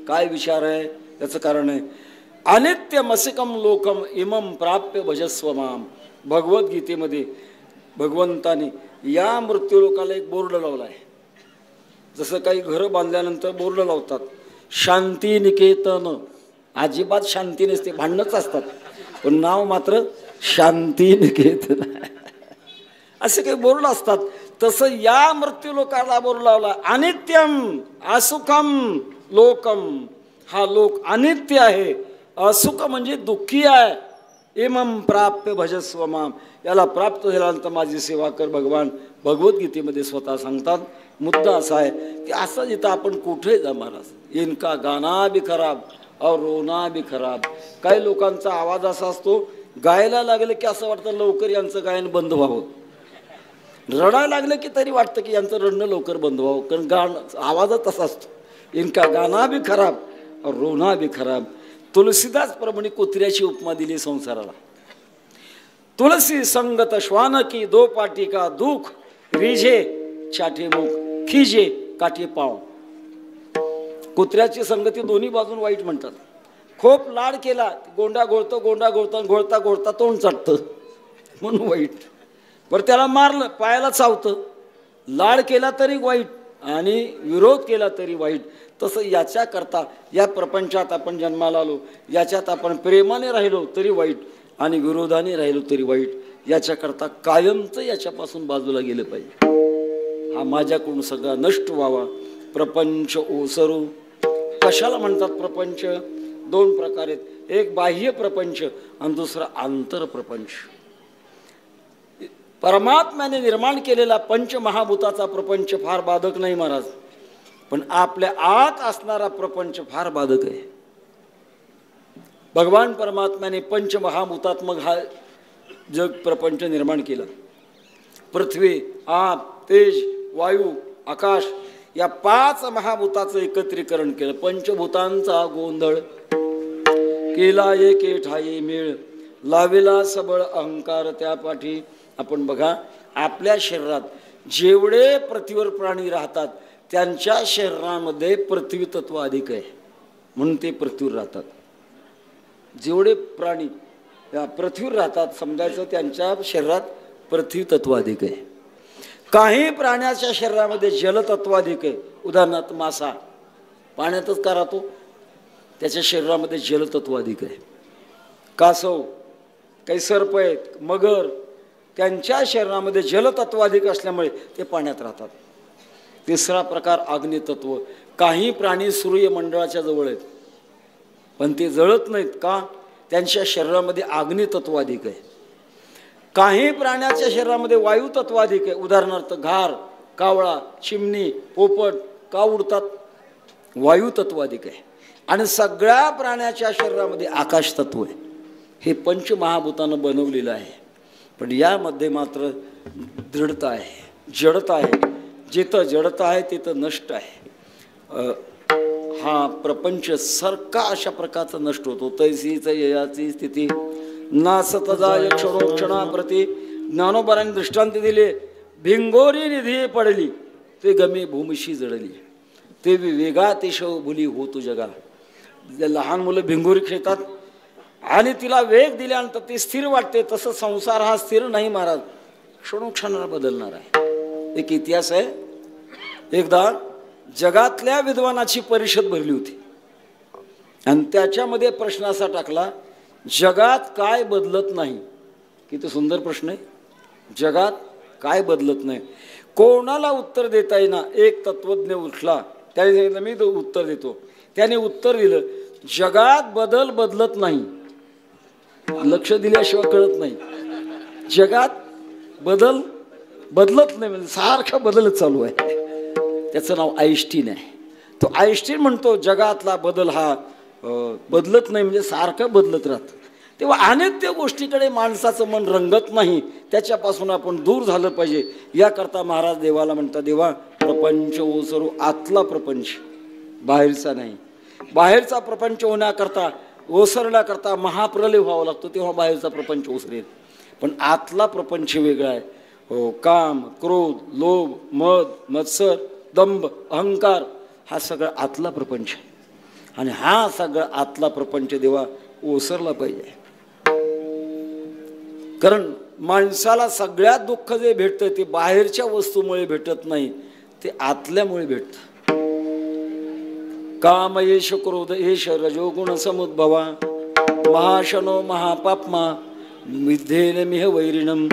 काय विचार आहे? त्याचं कारण आहे अनित्य मसिकम लोकम इमम प्राप्य भजस्व माम. भगवद्गीतेमध्ये भगवंताने या मृत्यूलोकाला एक बोर्ड लावला आहे. जसं काही घरं बांधल्यानंतर बोर्ड लावतात शांती निकेतन. अजिबात शांती नसते, भांडणच असतात, पण नाव मात्र शांती निकेतन असे काही बोर्ड असतात. तसं या मृत्यूलोकाला बोर्ड लावला अनित्यम असुखम लोकम. हा लोक अनित्य आहे, असुख म्हणजे दुःखी आहे. इमम प्राप्य भजस्व माम. याला प्राप्त झाल्यानंतर माझी सेवा कर. भगवान भगवद्गीतेमध्ये स्वतः सांगतात. मुद्दा असा आहे की असं जिथं आपण कुठे जा महाराज, इनका गाना भी खराब और रोना भी खराब. काही लोकांचा आवाज असा असतो, गायला लागलं की असं वाटतं लवकर यांचं गायन बंद व्हावं, रडायला लागलं की तरी वाटतं की यांचं रडणं लवकर बंद व्हावं, कारण गाणं आवाजच तसा असतो. इनका गाना भी खराब और रोना भी खराब. तुलसीदास प्रमाणे कुत्र्याची उपमा दिली संसाराला. तुलसी संगत श्वान की दो पाटी का दुख, रिझे चाटे मुख, खिजे काटे पाव. कुत्र्याची संगती दोन्ही बाजून वाईट म्हणतात. खूप लाड केला गोंडा घोळतो, गोंडा घोळता घोळता घोळता तोंड चाटतं म्हणून वाईट. बरं त्याला मारलं पायाला चावतं. लाड केला तरी वाईट आणि विरोध केला तरी वाईट. तसं याच्याकरता या प्रपंचात आपण जन्माला आलो, याच्यात आपण प्रेमाने राहिलो तरी वाईट आणि विरोधाने राहिलो तरी वाईट. याच्याकरता कायमचं याच्यापासून बाजूला गेलं पाहिजे. हा माझ्याकडून सगळा नष्ट व्हावा. प्रपंच ओसरू. कशाला म्हणतात प्रपंच? दोन प्रकार आहेत. एक बाह्य प्रपंच आणि दुसरा आंतर प्रपंच. परमात्म्याने निर्माण केलेला पंचमहाभूताचा प्रपंच फार बाधक नाही महाराज, पण आपल्या आत असणारा प्रपंच फार बाधक आहे. भगवान परमात्म्याने पंचमहाभूतात मग हा जग प्रपंच निर्माण केला. पृथ्वी, आप, तेज, वायू, आकाश या 5 महाभूताचं एकत्रीकरण केलं. पंचभूतांचा गोंधळ केला एके ठाई मेळ, लाविला सबळ अहंकार त्या पाठी. आपण बघा आपल्या शरीरात जेवढे पृथ्वीवर प्राणी राहतात त्यांच्या शरीरामध्ये पृथ्वी तत्व अधिक आहे म्हणून ते पृथ्वीवर राहतात. जेवढे प्राणी पृथ्वीवर राहतात समजायचं त्यांच्या शरीरात पृथ्वी तत्व अधिक आहे. काही प्राण्याच्या शरीरामध्ये जलतत्व अधिक आहे. उदाहरणार्थ मासा पाण्यातच का राहतो? त्याच्या शरीरामध्ये जलतत्व अधिक आहे. कासव, काही सर्प आहेत, मगर, त्यांच्या शरीरामध्ये जलतत्व अधिक असल्यामुळे ते पाण्यात राहतात. तिसरा प्रकार अग्नितत्व. काही प्राणी सूर्यमंडळाच्या जवळ आहेत पण ते जळत नाहीत का? त्यांच्या शरीरामध्ये अग्नितत्व अधिक आहे. काही प्राण्याच्या शरीरामध्ये वायुतत्व अधिक आहे. उदाहरणार्थ घार, कावळा, चिमणी, पोपट का उडतात? वायुतत्व अधिक आहे. आणि सगळ्या प्राण्याच्या शरीरामध्ये आकाश तत्व आहे. हे पंचमहाभूतानं बनवलेलं आहे. पण यामध्ये मात्र दृढता आहे, जडता आहे. जिथं जडता आहे तिथं नष्ट आहे. हा प्रपंच सारखा अशा प्रकारचा नष्ट होतो. तैसीच ययाची स्थिती नासत जाय क्षणोक्षणाप्रती. ज्ञानोबारांनी दृष्टांत दिले. भिंगोरी निधी पडली ते गमे भूमिशी जडली, ते वेगातिश भुली होतो जगा. जे लहान मुलं भिंगोरी खेळतात आणि तिला वेग दिल्यानंतर ती स्थिर वाटते, तसं संसार हा स्थिर नाही महाराज, क्षणोक्षणाला बदलणार आहे. एक इतिहास आहे. एकदा जगातल्या विद्वानाची परिषद भरली होती आणि त्याच्यामध्ये प्रश्न असा टाकला, जगात काय बदलत नाही. किती सुंदर प्रश्न आहे. जगात काय बदलत नाही. कोणाला उत्तर देता येईना. एक तत्वज्ञ उठला, त्याने सांगितलं मी उत्तर देतो. त्याने उत्तर दिलं, जगात बदल बदलत नाही. लक्ष दिल्याशिवाय कळत नाही. जगात बदल बदलत नाही म्हणजे सारखा बदलच चालू आहे. त्याचं नाव आईन्स्टीन आहे. तो आईन्स्टीन म्हणतो जगातला बदल हा बदलत नाही म्हणजे सारखं बदलत राहतं. तेव्हा अनेक गोष्टीकडे माणसाचं मन रंगत नाही, त्याच्यापासून आपण दूर झालं पाहिजे. याकरता महाराज देवाला म्हणतात, देवा प्रपंच ओसरू, आतला प्रपंच, बाहेरचा नाही. बाहेरचा प्रपंच होण्याकरता ओसरण्याकरता महाप्रलय व्हावा लागतो, तेव्हा बाहेरचा प्रपंच ओसरेल. पण आतला प्रपंच वेगळा आहे. हो, काम, क्रोध, लोभ, मद, मत्सर, दंभ, अहंकार हा सगळा आतला प्रपंच आहे. आणि हा सगळा आतला प्रपंच देवा ओसरला पाहिजे. कारण माणसाला सगळ्यात दुःख जे भेटतं ते बाहेरच्या वस्तूमुळे भेटत नाही, ते आतल्यामुळे भेटतं. काम येश क्रोध येश रजोगुण समुद्भवा महाशनो महापापमा विद्धेन मिह वैरिणम.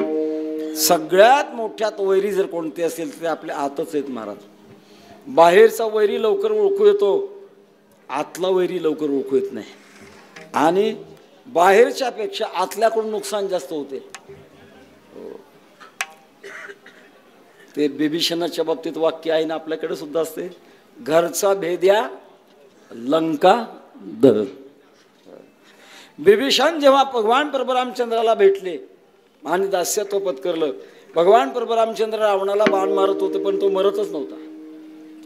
सगळ्यात मोठ्यात वैरी जर कोणते असेल तर आपल्या आतच आहेत महाराज. बाहेरचा वैरी लवकर ओळखू येतो, आतला वैरी लवकर ओळखू येत नाही. आणि बाहेरच्या पेक्षा आतल्याकडून नुकसान जास्त होते. ते बिभीषणाच्या बाबतीत वाक्य आहे ना, आपल्याकडे सुद्धा असते, घरचा भेद्या लंका दहन. बिभीषण जेव्हा भगवान परशुरामचंद्राला भेटले आणि दास्यत्व पत्करलं, भगवान परशुरामचंद्र रावणाला बाण मारत होते पण तो मरतच नव्हता.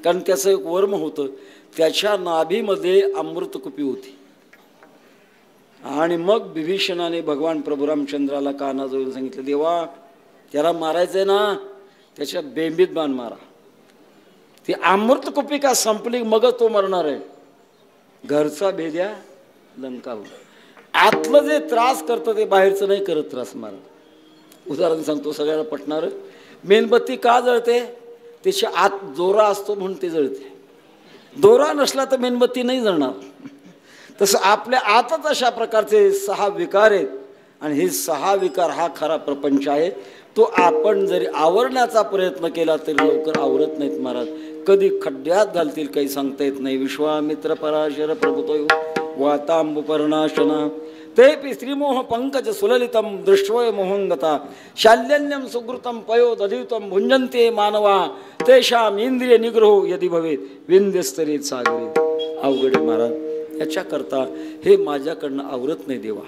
कारण त्याचं एक वर्म होतं, त्याच्या नाभीमध्ये अमृतकुपी होती. आणि मग बिभीषणाने भगवान परशुरामचंद्राला कानाजवळून सांगितलं, देवा त्याला मारायचंय ना, त्याच्या बेंबीत बाण मारा. ती अमृतकुपी का संपली मगच तो मरणार आहे. घरचा भेद्या लंका. आतलं जे त्रास करतं ते बाहेरचं नाही करत त्रास. मारा उदाहरण सांगतो, सगळ्याला पटणार. मेणबत्ती का जळते? त्याच्या आत दोरा असतो म्हणून ते जळते. दोरा नसला तर मेणबत्ती नाही जळणार. तसं आपल्या आतच अशा प्रकारचे 6 विकार आहेत आणि हे 6 विकार हा खरा प्रपंच आहे. तो आपण जरी आवरण्याचा प्रयत्न केला तरी लवकर आवरत नाहीत महाराज. कधी खड्ड्यात घालतील काही सांगता येत नाही. विश्वामित्र पराशर प्रभुतो वातांबुपर्णाशना ते श्रीमोह पंकज सुललितम दृष्ट्वय मोहंगता शाल्यन्यम सुकृतम पयो दधितम भुंजन्ते मानवा तेषाम इंद्रिय निग्रहो यदि भवेत विंध्यस्तरीत सागरे. अवघड महाराज. याच्याकरता हे माझ्याकडनं आवरत नाही देवा,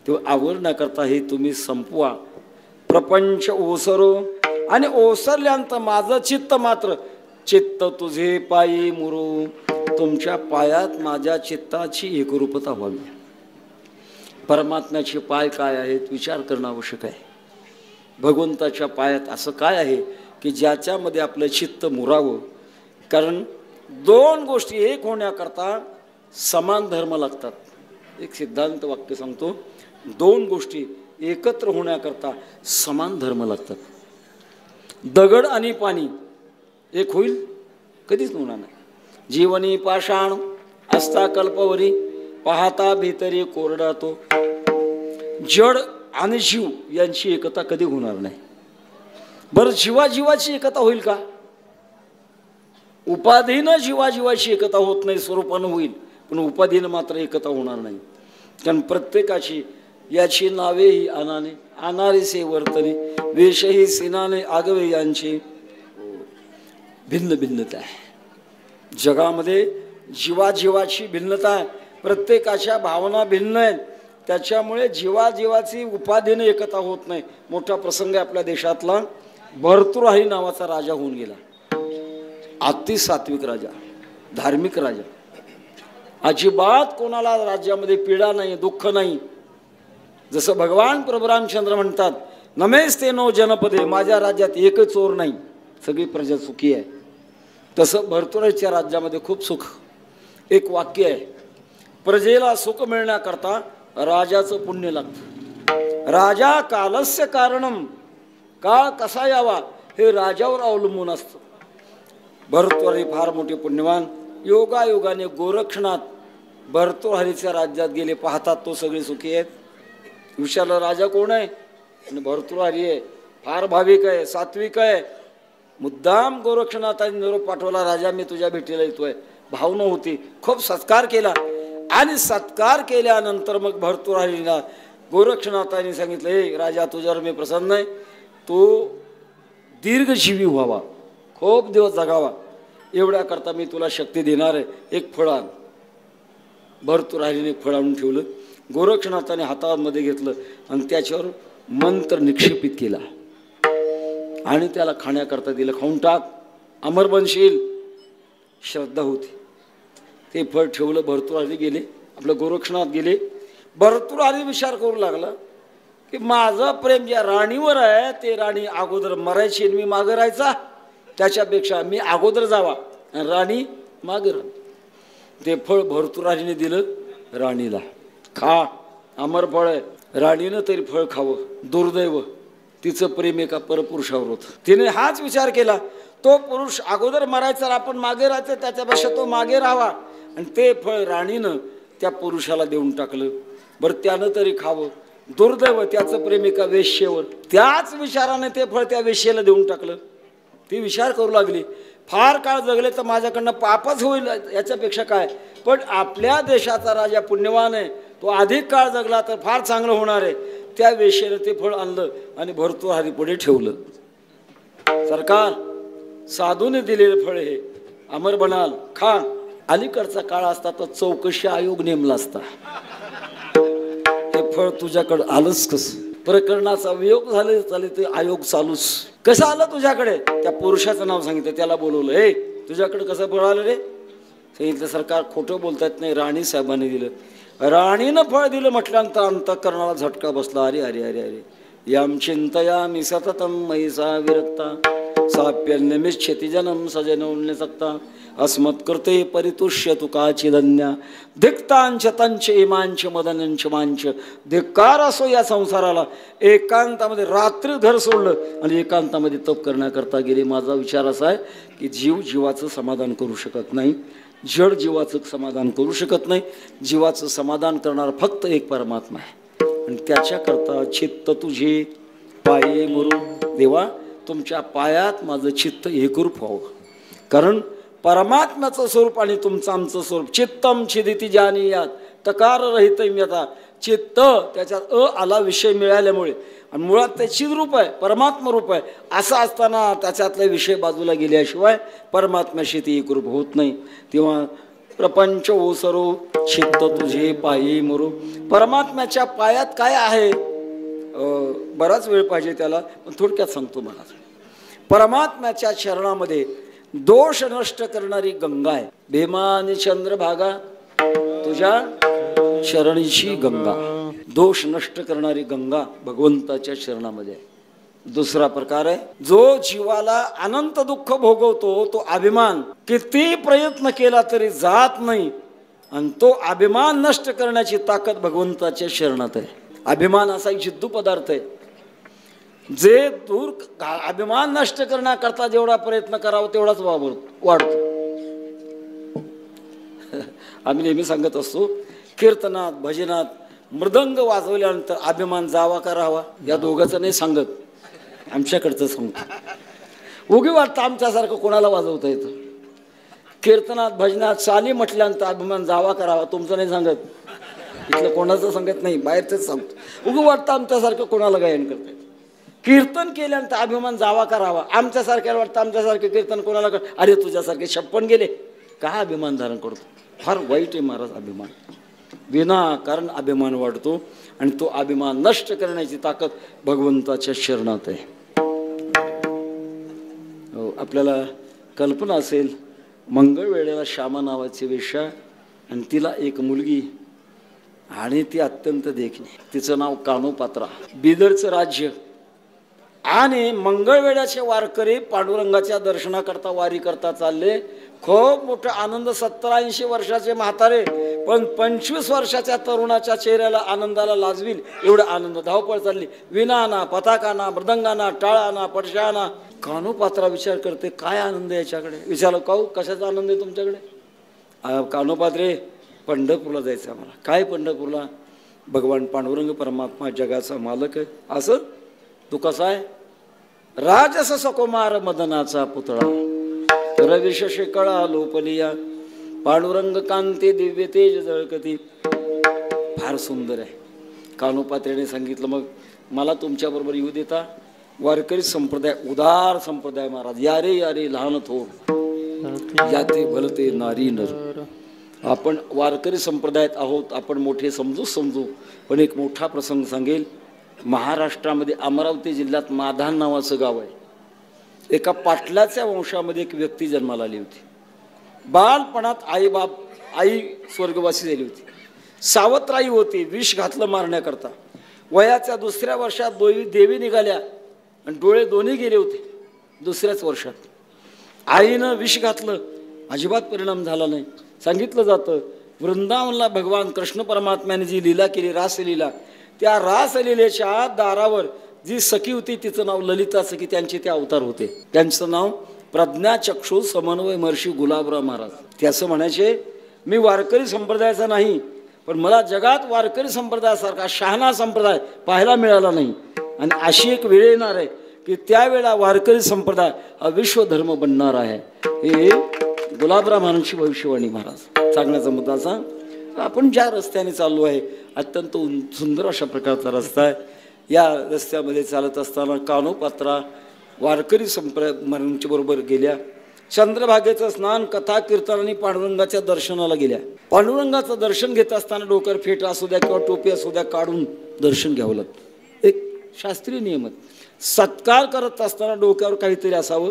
तेव्हा आवरण्याकरता हे तुम्ही संपवा. प्रपंच ओसरो आणि ओसरल्यानंतर माझं चित्त मात्र चित्त तुझे पायी मुरू. तुमच्या पायात माझ्या चित्ताची एकरूपता व्हावी. परमात्म्याचे पाय काय आहेत विचार करणं आवश्यक आहे. भगवंताच्या पायात असं काय आहे की ज्याच्यामध्ये आपलं चित्त मुरावं. कारण 2 गोष्टी एक होण्याकरता समान धर्म लागतात. एक सिद्धांत वाक्य सांगतो, 2 गोष्टी एकत्र होण्याकरता समान धर्म लागतात. दगड आणि पाणी एक होईल कधीच होणार नाही. जीवनी पाषाण असता कल्पवरी पाहता भीतरी कोरडा तो. जड आणि जीव यांची एकता कधी होणार नाही. बरं जीवाजीवाची एकता होईल का? उपाधीनं जीवाजीवाची एकता होत नाही, स्वरूपानं होईल पण उपाधीनं मात्र एकता होणार नाही. कारण प्रत्येकाची याची नावे ही अनाने अनारेसे वर्तने वेशही सिनाने आगवे यांची भिन्न भिन्नता आहे. जगामध्ये जीवाजीवाची भिन्नता आहे. प्रत्येकाच्या भावना भिन्न आहेत. त्याच्यामुळे जीवाजीवाची उपाधीने एकता होत नाही. मोठा प्रसंग आहे आपल्या देशातला. भर्तृहरी नावाचा राजा होऊन गेला. अति सात्विक राजा, धार्मिक राजा. अजिबात कोणाला राज्यामध्ये पीडा नाही, दुःख नाही. जसं भगवान परशुरामचंद्र म्हणतात, नमेस्ते नो जनपदे, माझ्या राज्यात एकच चोर नाही, सगळी प्रजा सुखी आहे. तसं भरतुराच्या राज्यामध्ये खूप सुख. एक वाक्य आहे, प्रजेला सुख मिळण्याकरता राजाचं पुण्य लागतं. राजा कालस्य कारणम, काळ कसा यावा हे राजावर अवलंबून असतं. भरतुहरी फार मोठे पुण्यवान, योगायोगाने गोरक्षनाथ भरतुहरीच्या राज्यात गेले. पाहतात तो सगळे सुखी आहेत. विचारलं राजा कोण आहे? आणि भरतुहरी आहे. फार भाविक आहे, सात्विक आहे. मुद्दाम गोरक्षनाथांनी निरोप पाठवला, राजा मी तुझ्या भेटीला येतोय. भावना होती, खूप सत्कार केला. आणि सत्कार केल्यानंतर मग भरतुहरीला गोरक्षनाथांनी सांगितलं, हे राजा तुझ्यावर मी प्रसन्न आहे, तू दीर्घजीवी व्हावा, खूप दिवस जगावा, एवढ्याकरता मी तुला शक्ती देणार आहे. एक फळ आण. भरतुहरीने फळ आणून ठेवलं. गोरक्षनाथाने हातामध्ये घेतलं आणि त्याच्यावर मंत्र निक्षेपित केला आणि त्याला खाण्याकरता दिलं. खाऊन टाक, अमर बनशील. श्रद्धा होती. ते फळ ठेवलं. भरतुहरी गेले, आपलं गोरक्षनाथ गेले. भरतुहरी विचार करू लागला की माझं प्रेम ज्या राणीवर आहे ते राणी अगोदर मरायची आणि मी मागं राहायचा, त्याच्यापेक्षा मी अगोदर जावा आणि राणी मागं राहा. ते फळ भरतुहरीने दिलं राणीला. खा, अमर फळ आहे. राणीनं तरी फळ खावं. दुर्दैव, तिचं प्रेम एका परपुरुषावर होतं. तिने हाच विचार केला, तो पुरुष अगोदर मरायचा, आपण मागे राहायचं, त्याच्यापेक्षा तो मागे राहावा. आणि ते फळ राणीनं त्या पुरुषाला देऊन टाकलं. बरं, त्यानं तरी खावं. दुर्दैव, त्याचं प्रेम एका वेश्येवर. त्याच विचाराने ते फळ त्या वेश्येला देऊन टाकलं. ती विचार करू लागली, फार काळ जगले तर माझ्याकडनं पापच होईल, याच्यापेक्षा काय. पण आपल्या देशाचा राजा पुण्यवान आहे, तो अधिक काळ जगला तर फार चांगलं होणार आहे. त्या वेश्येने ते फळ आणलं आणि भरतुहरी पुढे ठेवलं. सरकार, साधूने दिलेले फळ हे अमर बनाल, खा. अलीकडचा काळ असता तर चौकशी आयोग नेमला असता. हे फळ तुझ्याकडे आलंच कसं? प्रकरणाचा वियोग झाले चाले ते आयोग चालूच. कसं आलं तुझ्याकडे? त्या पुरुषाचं नाव सांगितलं, त्याला बोलवलं. हे तुझ्याकडे कसं फळ आलं रे? सांगितलं, सरकार खोटं बोलतात नाही, राणी साहेबांनी दिलं. राणीनं फळ दिलं म्हटल्यानंतर अंतःकरणाला झटका बसला. अरे अरे अरे अरे, याम चिंतयामि सततम महिसा विरक्ता साप्यन्यमिच्छति जनम सजनोन्य सक्ता अस्मत्कृते परितुष्य तुकाचिदन्या धिक्तांच तंच इमांच मदनंच मांच. धिक्कार असो या संसाराला. एकांतामध्ये रात्री घर सोडलं आणि एकांतामध्ये तप करण्याकरता गेले. माझा विचार असा आहे की जीव जीवाचं समाधान करू शकत नाही, जड जीवाचं समाधान करू शकत नाही. जीवाचं समाधान करणारा फक्त एक परमात्मा आहे. आणि त्याच्याकरता चित्त तुझे पाये मुरू. देवा, तुमच्या पायात माझं चित्त एकरूप व्हावं. कारण परमात्म्याचं स्वरूप आणि तुमचं आमचं स्वरूप चित्तम छिदिती जानीयात तकार रहित यथा. चित्त त्याच्यात आला विषय मिळाल्यामुळे, आणि मुळात ते चिद्रूप आहे, परमात्मा रूप आहे. असं असताना त्याच्यातले विषय बाजूला गेल्याशिवाय परमात्म्याशी ती एकरूप होत नाही. तेव्हा प्रपंच ओसरो चित्त तुझे पायी मुरू. परमात्म्याच्या पायात काय आहे? बराच वेळ पाहिजे त्याला, पण थोडक्यात सांगतो मला. परमात्म्याच्या चरणामध्ये दोष नष्ट करणारी गंगा आहे. भीमानी चंद्रभागा तुझ्या चरणीची गंगा. दोष नष्ट करणारी गंगा भगवंताच्या चरणामध्ये आहे. दुसरा प्रकार आहे, जो जीवाला अनंत दुःख भोगवतो तो अभिमान किती प्रयत्न केला तरी जात नाही, आणि तो अभिमान नष्ट करण्याची ताकद भगवंताच्या शरणात आहे. अभिमान असा एक जिद्दू पदार्थ आहे. जे दूर अभिमान नष्ट करण्याकरता जेवढा प्रयत्न करावा तेवढाच वाढतो. आम्ही नेहमी सांगत असतो, कीर्तनात भजनात मृदंग वाजवल्यानंतर अभिमान जावा का राहावा या दोघांचं नाही सांगत, आमच्याकडचं सांगतो. उगी वाटतं आमच्यासारखं कोणाला वाजवता येतं. कीर्तनात भजनात चाली म्हटल्यानंतर अभिमान जावा करावा तुमचं नाही सांगत, इथलं कोणाचं सांगत नाही, बाहेरचंच सांगतो. उगी वाटतं आमच्यासारखं कोणाला गायन करता येतं. कीर्तन केल्यानंतर अभिमान जावा करावा, आमच्यासारख्याला वाटतं आमच्यासारखे कीर्तन कोणाला कर. अरे तुझ्यासारखे 56 गेले, काय अभिमान धारण करतो? फार वाईट आहे महाराज अभिमान. विनाकारण अभिमान वाढतो आणि तो अभिमान नष्ट करण्याची ताकद भगवंताच्या शरणात आहे. आपल्याला कल्पना असेल, मंगळवेढ्याला श्यामा नावाची वेश्या आणि तिला एक मुलगी, आणि ती अत्यंत देखणी. तिचं नाव कानोपात्रा. बिदरचं राज्य आणि मंगळवेढ्याचे वारकरी पांडुरंगाच्या दर्शनाकरता वारी करता चालले. खूप मोठा आनंद. 70-80 वर्षाचे म्हातारे पण 25 वर्षाच्या तरुणाच्या चेहऱ्याला आनंदाला लाजवील एवढा आनंद. धावपळ चालली. विनाना, पताकाना, मृदंगाना, टाळाना, पडशाना. कानोपात्रा विचार करते काय आनंद आहे याच्याकडे. विचारलं काऊ कशाचा आनंद आहे तुमच्याकडे. कानोपात्रे पंढरपूरला जायचं आम्हाला. काय पंढरपूरला. भगवान पांडुरंग परमात्मा जगाचा मालक आहे. असं तू कसा आहे. राजस सकुमार मदनाचा पुतळा रविश शेकळा लोपलिया पांडुरंग कांती दिव्य तेज जळकती. फार सुंदर आहे. कानोपात्रेने सांगितलं मग मला तुमच्याबरोबर येऊ देता. वारकरी संप्रदाय उदार संप्रदाय महाराज. यारे यारे लहान थोर याते भलते नारी नर. आपण वारकरी संप्रदायात आहोत. आपण मोठे समजू पण एक मोठा प्रसंग सांगेल. महाराष्ट्रामध्ये अमरावती जिल्ह्यात माधान नावाचं गाव आहे. एका पाटलाच्या वंशामध्ये एक व्यक्ती जन्माला आली होती. बालपणात आई स्वर्गवासी झाली होती. सावत्राई होती. विष घातलं मारण्याकरता. वयाच्या 2ऱ्या वर्षात देवी निघाल्या आणि डोळे दोन्ही गेले होते. 2ऱ्याच वर्षात आईनं विष घातलं. अजिबात परिणाम झाला नाही. सांगितलं जातं वृंदावनला भगवान कृष्ण परमात्म्याने जी लीला केली रासलीला, त्या रासलीलेच्या दारावर जी सखी होती तिचं नाव ललिता सखी. त्यांचे ते अवतार होते. त्यांचं नाव प्रज्ञाचक्षु समन्वय महर्षी गुलाबराव महाराज. ते असं म्हणायचे मी वारकरी संप्रदायाचा नाही पण मला जगात वारकरी संप्रदायासारखा शहाणा संप्रदाय पाहायला मिळाला नाही. आणि अशी एक वेळ येणार आहे की त्यावेळेला वारकरी संप्रदाय हा विश्वधर्म बनणार आहे. हे गुलाबराव महाराजांची भविष्यवाणी. महाराज सांगण्याचा मुद्दा असा आपण ज्या रस्त्याने चाललो आहे अत्यंत सुंदर अशा प्रकारचा रस्ता आहे. या रस्त्यामध्ये चालत असताना कानोपात्रा वारकरी संप्रदायांच्या बरोबर गेल्या. चंद्रभागेचं स्नान कथा कीर्तन आणि पांडुरंगाच्या दर्शनाला गेल्या. पांडुरंगाचं दर्शन घेत असताना डोक्यावर फेटा असू द्या किंवा टोपी असू द्या काढून दर्शन घ्यावं लागतं. एक शास्त्रीय नियम. सत्कार करत असताना डोक्यावर काहीतरी असावं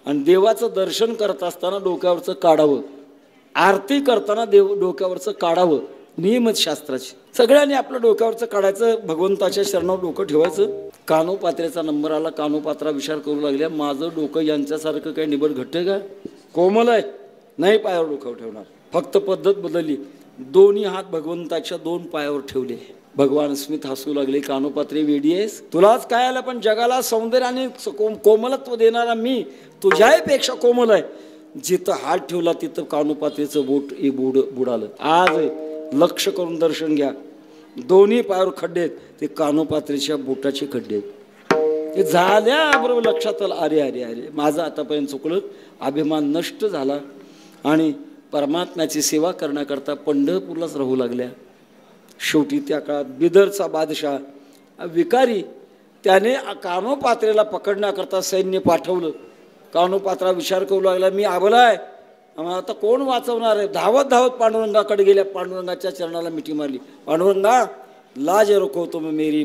आणि देवाचं दर्शन करत असताना डोक्यावरचं काढावं. आरती करताना डोक्यावरचं काढावं. नियमच शास्त्राचे. सगळ्यांनी आपलं डोक्यावरचं काढायचं. भगवंताच्या शरणावर डोकं ठेवायचं. कानोपात्रेचा नंबर आला. कानोपात्रा विचार करू लागल्या माझं डोकं यांच्यासारखं काही निबड घट्ट आहे का. कोमल आहे नाही. पायावर डोकं ठेवणार. फक्त पद्धत बदलली. दोन्ही हात भगवंताच्या 2 पायावर ठेवले. भगवान स्मित हसू लागले. कानोपात्रे वेडी आहेस. तुलाच काय आलं पण जगाला सौंदर्य आणि कोमलत्व देणारा मी तुझ्यापेक्षा कोमल आहे. जिथं हात ठेवला तिथं कानोपात्रेचं बोट बुडालं. आज लक्ष करून दर्शन घ्या. दोन्ही पायावर खड्डे आहेत. ते कानोपात्रेच्या बोटाचे खड्डे आहेत. ते झाल्याबरोबर लक्षात आलं अरे अरे अरे माझं आतापर्यंत चुकलं. अभिमान नष्ट झाला आणि परमात्म्याची सेवा करण्याकरता पंढरपूरलाच राहू लागल्या. शेवटी त्या काळात बिदरचा बादशाह विकारी त्याने कानोपात्रेला पकडण्याकरता सैन्य पाठवलं. कानोपात्रा विचार करू लागला मी आबला आहे आम्हाला आता कोण वाचवणार आहे. धावत धावत पांडुरंगाकडे गेल्या. पांडुरंगाच्या चरणाला मिठी मारली. पांडुरंगा लाज रखो तुम मेरी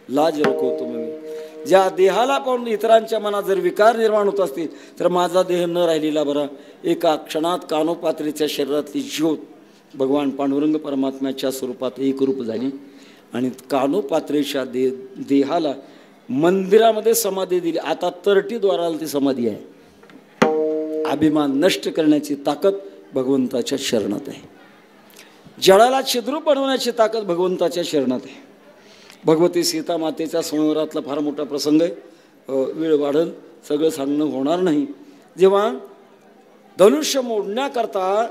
लाज रखो तुम मेरी. ज्या देहाला पाहून इतरांच्या मनात जर विकार निर्माण होत असतील तर माझा देह न राहिलेला बरा. एका क्षणात कानोपात्रेच्या शरीरातली ज्योत भगवान पांडुरंग परमात्म्याच्या स्वरूपात एकरूप झाली आणि कानोपात्रेच्या देहाला मंदिरामध्ये समाधी दिली. आता 30 द्वाराला ती समाधी आहे. अभिमान नष्ट करण्याची ताकद भगवंताच्या शरणात आहे. जळाला छिद्रू बनवण्याची ताकद भगवंताच्या शरणात आहे. भगवती सीता मातेच्या संवरातला फार मोठा प्रसंग आहे. वेळ वाढल सगळं सांगणं होणार नाही. जेव्हा धनुष्य मोडण्याकरता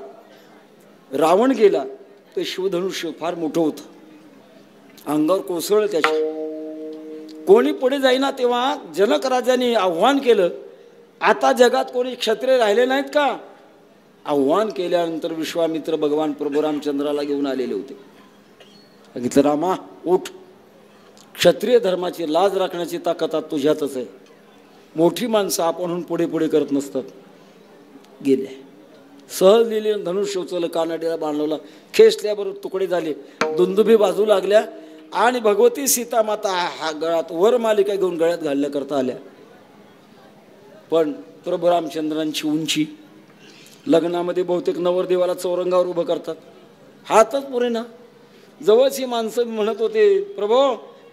रावण गेला ते शिवधनुष्य फार मोठं होतं. अंगावर कोसळलं त्याच्या. कोणी पुढे जाईना तेव्हा जनक राजाने आव्हान केलं आता जगात कोणी क्षत्रिय राहिले नाहीत का. आव्हान केल्यानंतर विश्वामित्र भगवान प्रभू रामचंद्राला घेऊन आलेले होते. सांगितलं रामा उठ. क्षत्रिय धर्माची लाज राखण्याची ताकद तुझ्यातच आहे. मोठी माणसं आपणहून पुढे पुढे करत नसतात. गेले सहज लिहिले धनुष्य उचललं कानडीला बांधवला. खेचल्याबरोबर तुकडे झाले. दुंदुभी बाजू लागल्या आणि भगवती सीता माता हा गळ्यात वर मालिका घेऊन गळ्यात घालण्याकरता आल्या. पण प्रभू रामचंद्रांची उंची लग्नामध्ये बहुतेक नवरदेवाला चौरंगावर उभं करतात. हातच पुरेना. जवळची माणसं म्हणत होते प्रभो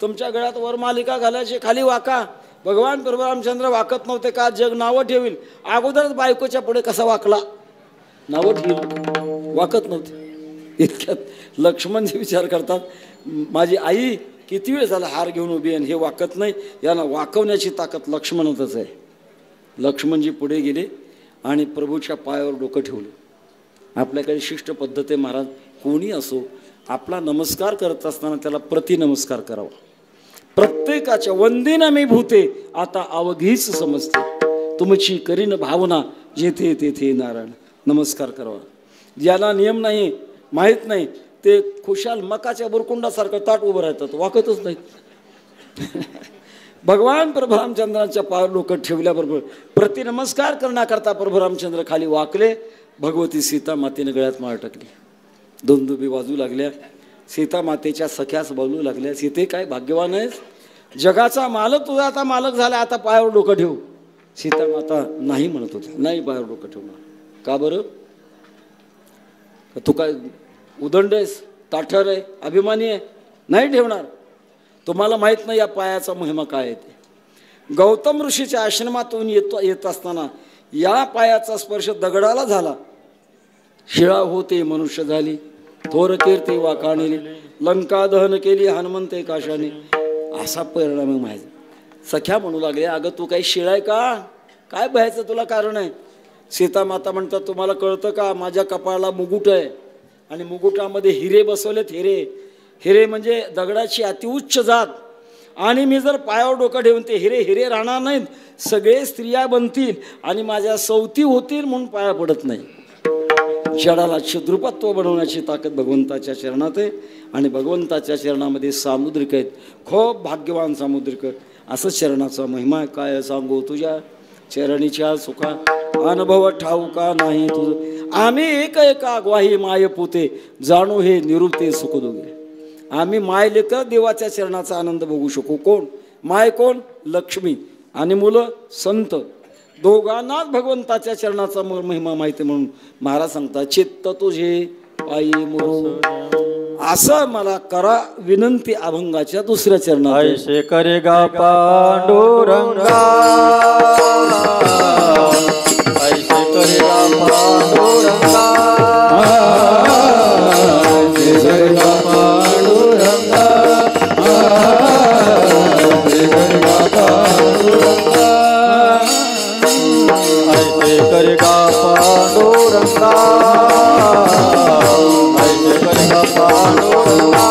तुमच्या गळ्यात वर मालिका घालायची खाली वाका. भगवान प्रभू रामचंद्र वाकत नव्हते का? जग नावं ठेवील. अगोदरच बायकोच्या पुढे कसा वाकला? नावं ठेवील, वाकत नव्हते. इतक्यात लक्ष्मणजी विचार करतात, माझी आई किती वेळ झाला हार घेऊन उभी आहे आणि हे वाकत नाही, याला वाकवण्याची ताकद लक्ष्मणातच आहे. लक्ष्मणजी पुढे गेले आणि प्रभूच्या पायावर डोकं ठेवलं. आपल्याकडे शिष्ट पद्धत आहे महाराज, कोणी असो आपला नमस्कार करत असताना त्याला प्रतिनमस्कार करावा. प्रत्येकाच्या वंदिना मी भूते आता अवघीच समजते, तुमची करीन भावना जेथे तेथे नारायण. नमस्कार करावा. ज्याला नियम नाही, माहीत नाही, ते खुशाल मकाच्या बुरकुंडासारखं ताट उभं राहतात, वाकतच नाहीत. भगवान प्रभू रामचंद्रांच्या पायावर डोकं ठेवल्याबरोबर प्रतिनमस्कार करण्याकरता प्रभू रामचंद्र खाली वाकले. भगवती सीता मातेने गळ्यात माळ टाकली. दुंदुबी वाजू लागल्या. सीता मातेच्या सख्यास बोलू लागल्या, सीते काय भाग्यवान आहेस, जगाचा मालक तुझा आता मालक झाला, आता पायावर डोकं ठेव. सीता माता नाही म्हणत होती, नाही पायावर डोकं ठेवणार. का बरं? तू काय उदंड आहेस, ताठर आहे, अभिमानी आहे? नाही ठेवणार. तुम्हाला माहीत नाही या पायाचा महिमा काय आहे ते. गौतम ऋषीच्या आश्रमातून येत असताना या पायाचा स्पर्श दगडाला झाला, शिळा होते मनुष्य झाली, थोर कीर्ती वाकाणली, लंका दहन केली हनुमंते काशाने. असा परिणाम माहिती. सख्या म्हणू लागले, अगं तू काही शिळाय का? काय भयाचं तुला कारण आहे? सीता माता म्हणतात, तुम्हाला कळतं का, माझ्या कपाळाला मुकुट आहे आणि मुकुटामध्ये हिरे बसवलेत. हिरे, हिरे म्हणजे दगडाची अतिउच्च जात. आणि मी जर पायावर डोकं ठेवून ते हिरे हिरे राहणार नाहीत, सगळे स्त्रिया बनतील आणि माझ्या सवती होतील म्हणून पाया पडत नाही. जडाला क्षुद्रुपत्व बनवण्याची ताकद भगवंताच्या चरणात आहे आणि भगवंताच्या चरणामध्ये सामुद्रिक आहेत. खूप भाग्यवान सामुद्रिक. असं चरणाचा महिमा काय सांगू, तुझ्या चरणीच्या सुखा अनुभव ठाऊका नाही तुझं. आम्ही एक एका ग्वाही माय पुते जाणू हे निवृत्ती सुख दोघे. आम्ही माय लेकर देवाच्या चरणाचा आनंद बघू शकू. कोण माय? कोण? लक्ष्मी. आणि मुलं संत. दोघांनाच भगवंताच्या चरणाचा महिमा माहिती म्हणून महाराज सांगतात, चित्त तुझे पायी मुरो. असं मला करा विनंती अभंगाच्या दुसऱ्या चरणात. ऐसे करेगा पांडुरंगा, ऐसे करेगा पांडुरंगा, ऐसे करेगा पांडुरंगा, ऐसे करेगा पांडुरंगा, ऐसे करेगा पांडुरंगा, ऐसे करेगा पांडुरंगा,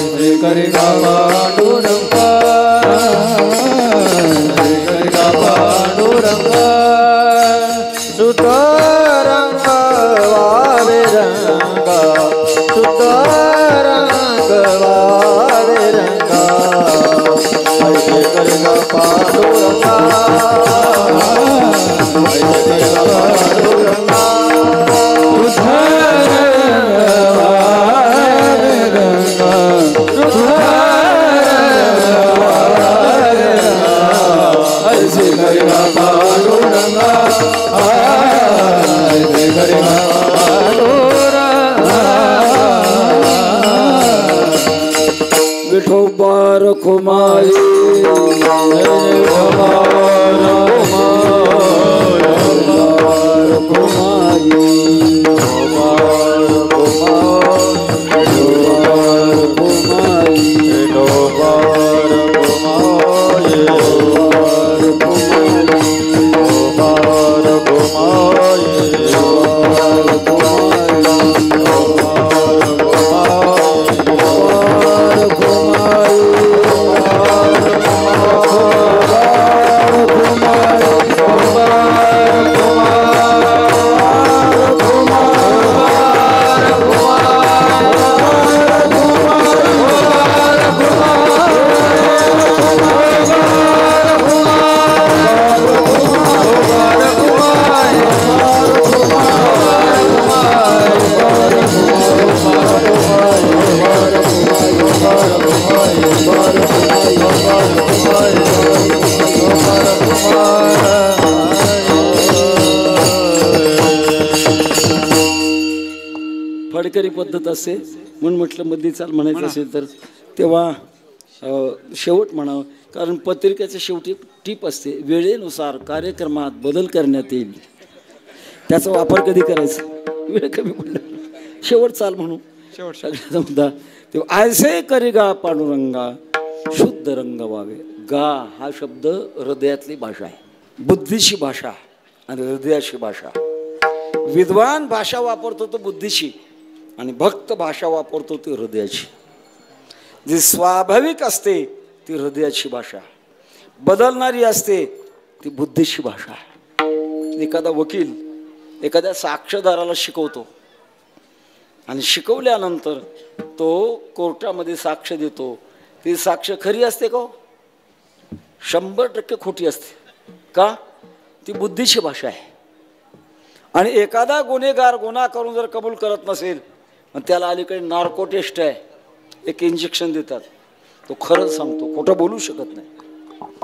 ऐसे करेगा पांडुरंगा, ऐसे करेगा पांडुरंगा. शुद्ध रंग वारे रंगा, शुद्ध रंग वारे रंगा, ऐसे करेगा पांडुरंगा, ऐसे करेगा पांडुरंगा. ऐसे करेगा पांडुरंगा, ऐसे करेगा पांडुरंगा. विठोबा रखुमाई, फडकरी पद्धत असे म्हणून म्हटलं मध्ये चाल म्हणायचं असेल तर. तेव्हा शेवट म्हणावं, कारण पत्रिकेच्या शेवटी टीप असते, वेळेनुसार कार्यक्रमात बदल करण्यात येईल, त्याचा वापर कधी करायचा, वेळ कमी पडला शेवट चाल म्हणू सगळ्याचा मुद्दा ते ऐसे करी गा पांडुरंगा शुद्ध रंग व्हावे. गा हा शब्द हृदयातली भाषा आहे, बुद्धीची भाषा आणि हृदयाची भाषा. विद्वान भाषा वापरतो तो बुद्धीची आणि भक्त भाषा वापरतो ती हृदयाची. जी स्वाभाविक असते ती हृदयाची भाषा, बदलणारी असते ती बुद्धीची भाषा. एखादा वकील एखाद्या साक्षीदाराला शिकवतो आणि शिकवल्यानंतर तो कोर्टामध्ये साक्ष देतो, ती साक्ष खरी असते का? 100% खोटी असते. का? ती बुद्धीची भाषा आहे. आणि एखादा गुन्हेगार गुन्हा करून जर कबूल करत नसेल, मग त्याला अलीकडे नार्को टेस्ट आहे, एक इंजेक्शन देतात, तो खरं सांगतो, खोटं बोलू शकत नाही.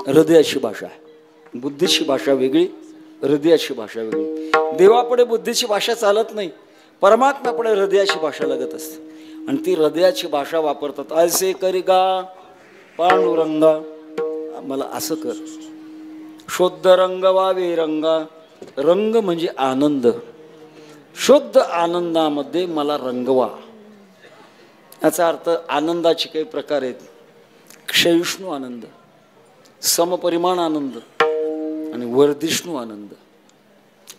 हृदयाची भाषा आहे. बुद्धीची भाषा वेगळी, हृदयाची भाषा वेगळी. देवापुढे बुद्धीची भाषा चालत नाही, परमात्म्यापुढे हृदयाची भाषा लागत असते आणि ती हृदयाची भाषा वापरतात. ऐसे करी गा पांडुरंगा, मला असं कर. शुद्ध रंग व्हावे रंगा, रंग म्हणजे आनंद, शुद्ध आनंदामध्ये मला रंगवा. याचा अर्थ आनंदाचे काही प्रकार आहेत. क्षयिष्णू आनंद, समपरिमाण आनंद आणि वर्धिष्णू आनंद.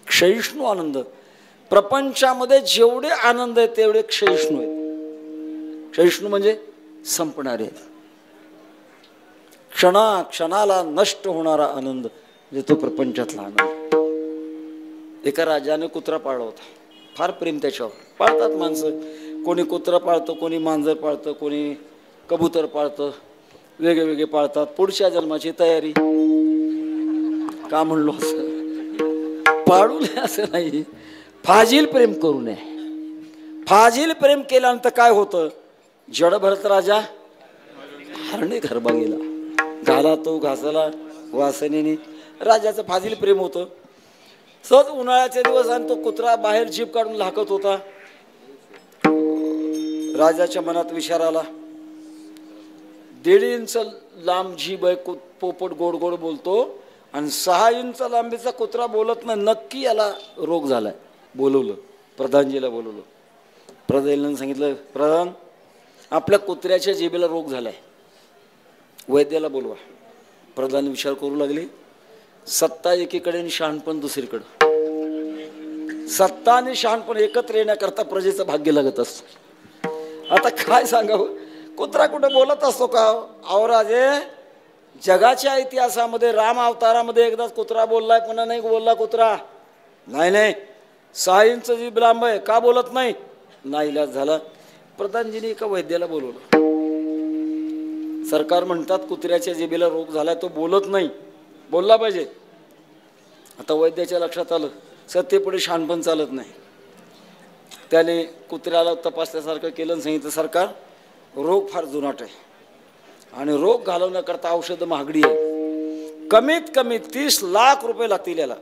क्षयिष्णू आनंद, प्रपंचामध्ये जेवढे आनंद आहेत तेवढे क्षयिष्णू आहेत. क्षयिष्णू म्हणजे संपणारे आहेत. क्षणाला नष्ट होणारा आनंद म्हणजे तो प्रपंचातला आनंद. एका राजाने कुत्रा पाळला होता, फार प्रेम त्याच्यावर. पाळतात माणसं, कोणी कुत्रा पाळतं, कोणी मांजर पाळतं, कोणी कबूतर पाळतं, वेगळे पाळतात. पुढच्या जन्माची तयारी. का म्हणलो असं? पाळू नये असं नाही, फाजील प्रेम करू नये. फाजील प्रेम केल्यानंतर काय होतं? जड भरत राजा हरणे गरबा गेला, घाला तो घासला वासनेने. राजाचं फाजील प्रेम होतं. सहज उन्हाळ्याचे दिवस आणि तो कुत्रा बाहेर जीभ काढून लाकत होता. राजाच्या मनात विचार आला, 1.5 इंच लांब जीभ आहे, पोपट गोड गोड बोलतो आणि 6 इंच लांबीचा कुत्रा बोलत नाही, नक्की याला रोग झालाय. बोलवलं, प्रधानजीला बोलवलं. प्रधानांनी सांगितलं, प्रधान आपल्या कुत्र्याच्या जिभेला रोग झालाय, वैद्याला बोलवा. प्रधान विचार करू लागले, सत्ता एकीकडे आणि शहाणपण दुसरीकडं. सत्ता आणि शहाणपण एकत्र येण्याकरता प्रजेचं भाग्य लागत असतं. आता काय सांगावं, कुत्रा कुठं बोलत असतो का? अहो राजे, जगाच्या इतिहासामध्ये राम अवतारामध्ये एकदाच कुत्रा बोललाय, पुन्हा नाही बोलला कुत्रा. नाही 6 इंच जीभ लांब आहे, का बोलत नाही? नाईलाज झाला. प्रधानजीने एका वैद्याला बोलवलं. सरकार म्हणतात कुत्र्याच्या जिभेला रोग झालाय, तो बोलत नाही, बोलला पाहिजे. आता वैद्याच्या लक्षात आलं, सत्तेपुढे शहाणपण चालत नाही. त्याने कुत्र्याला तपासल्यासारखं केलं आणि सांगितलं, सरकार रोग फार जुनाट आहे आणि रोग घालवण्याकरता औषधं महागडी आहे, कमीत कमी 30 लाख रुपये लागतील याला.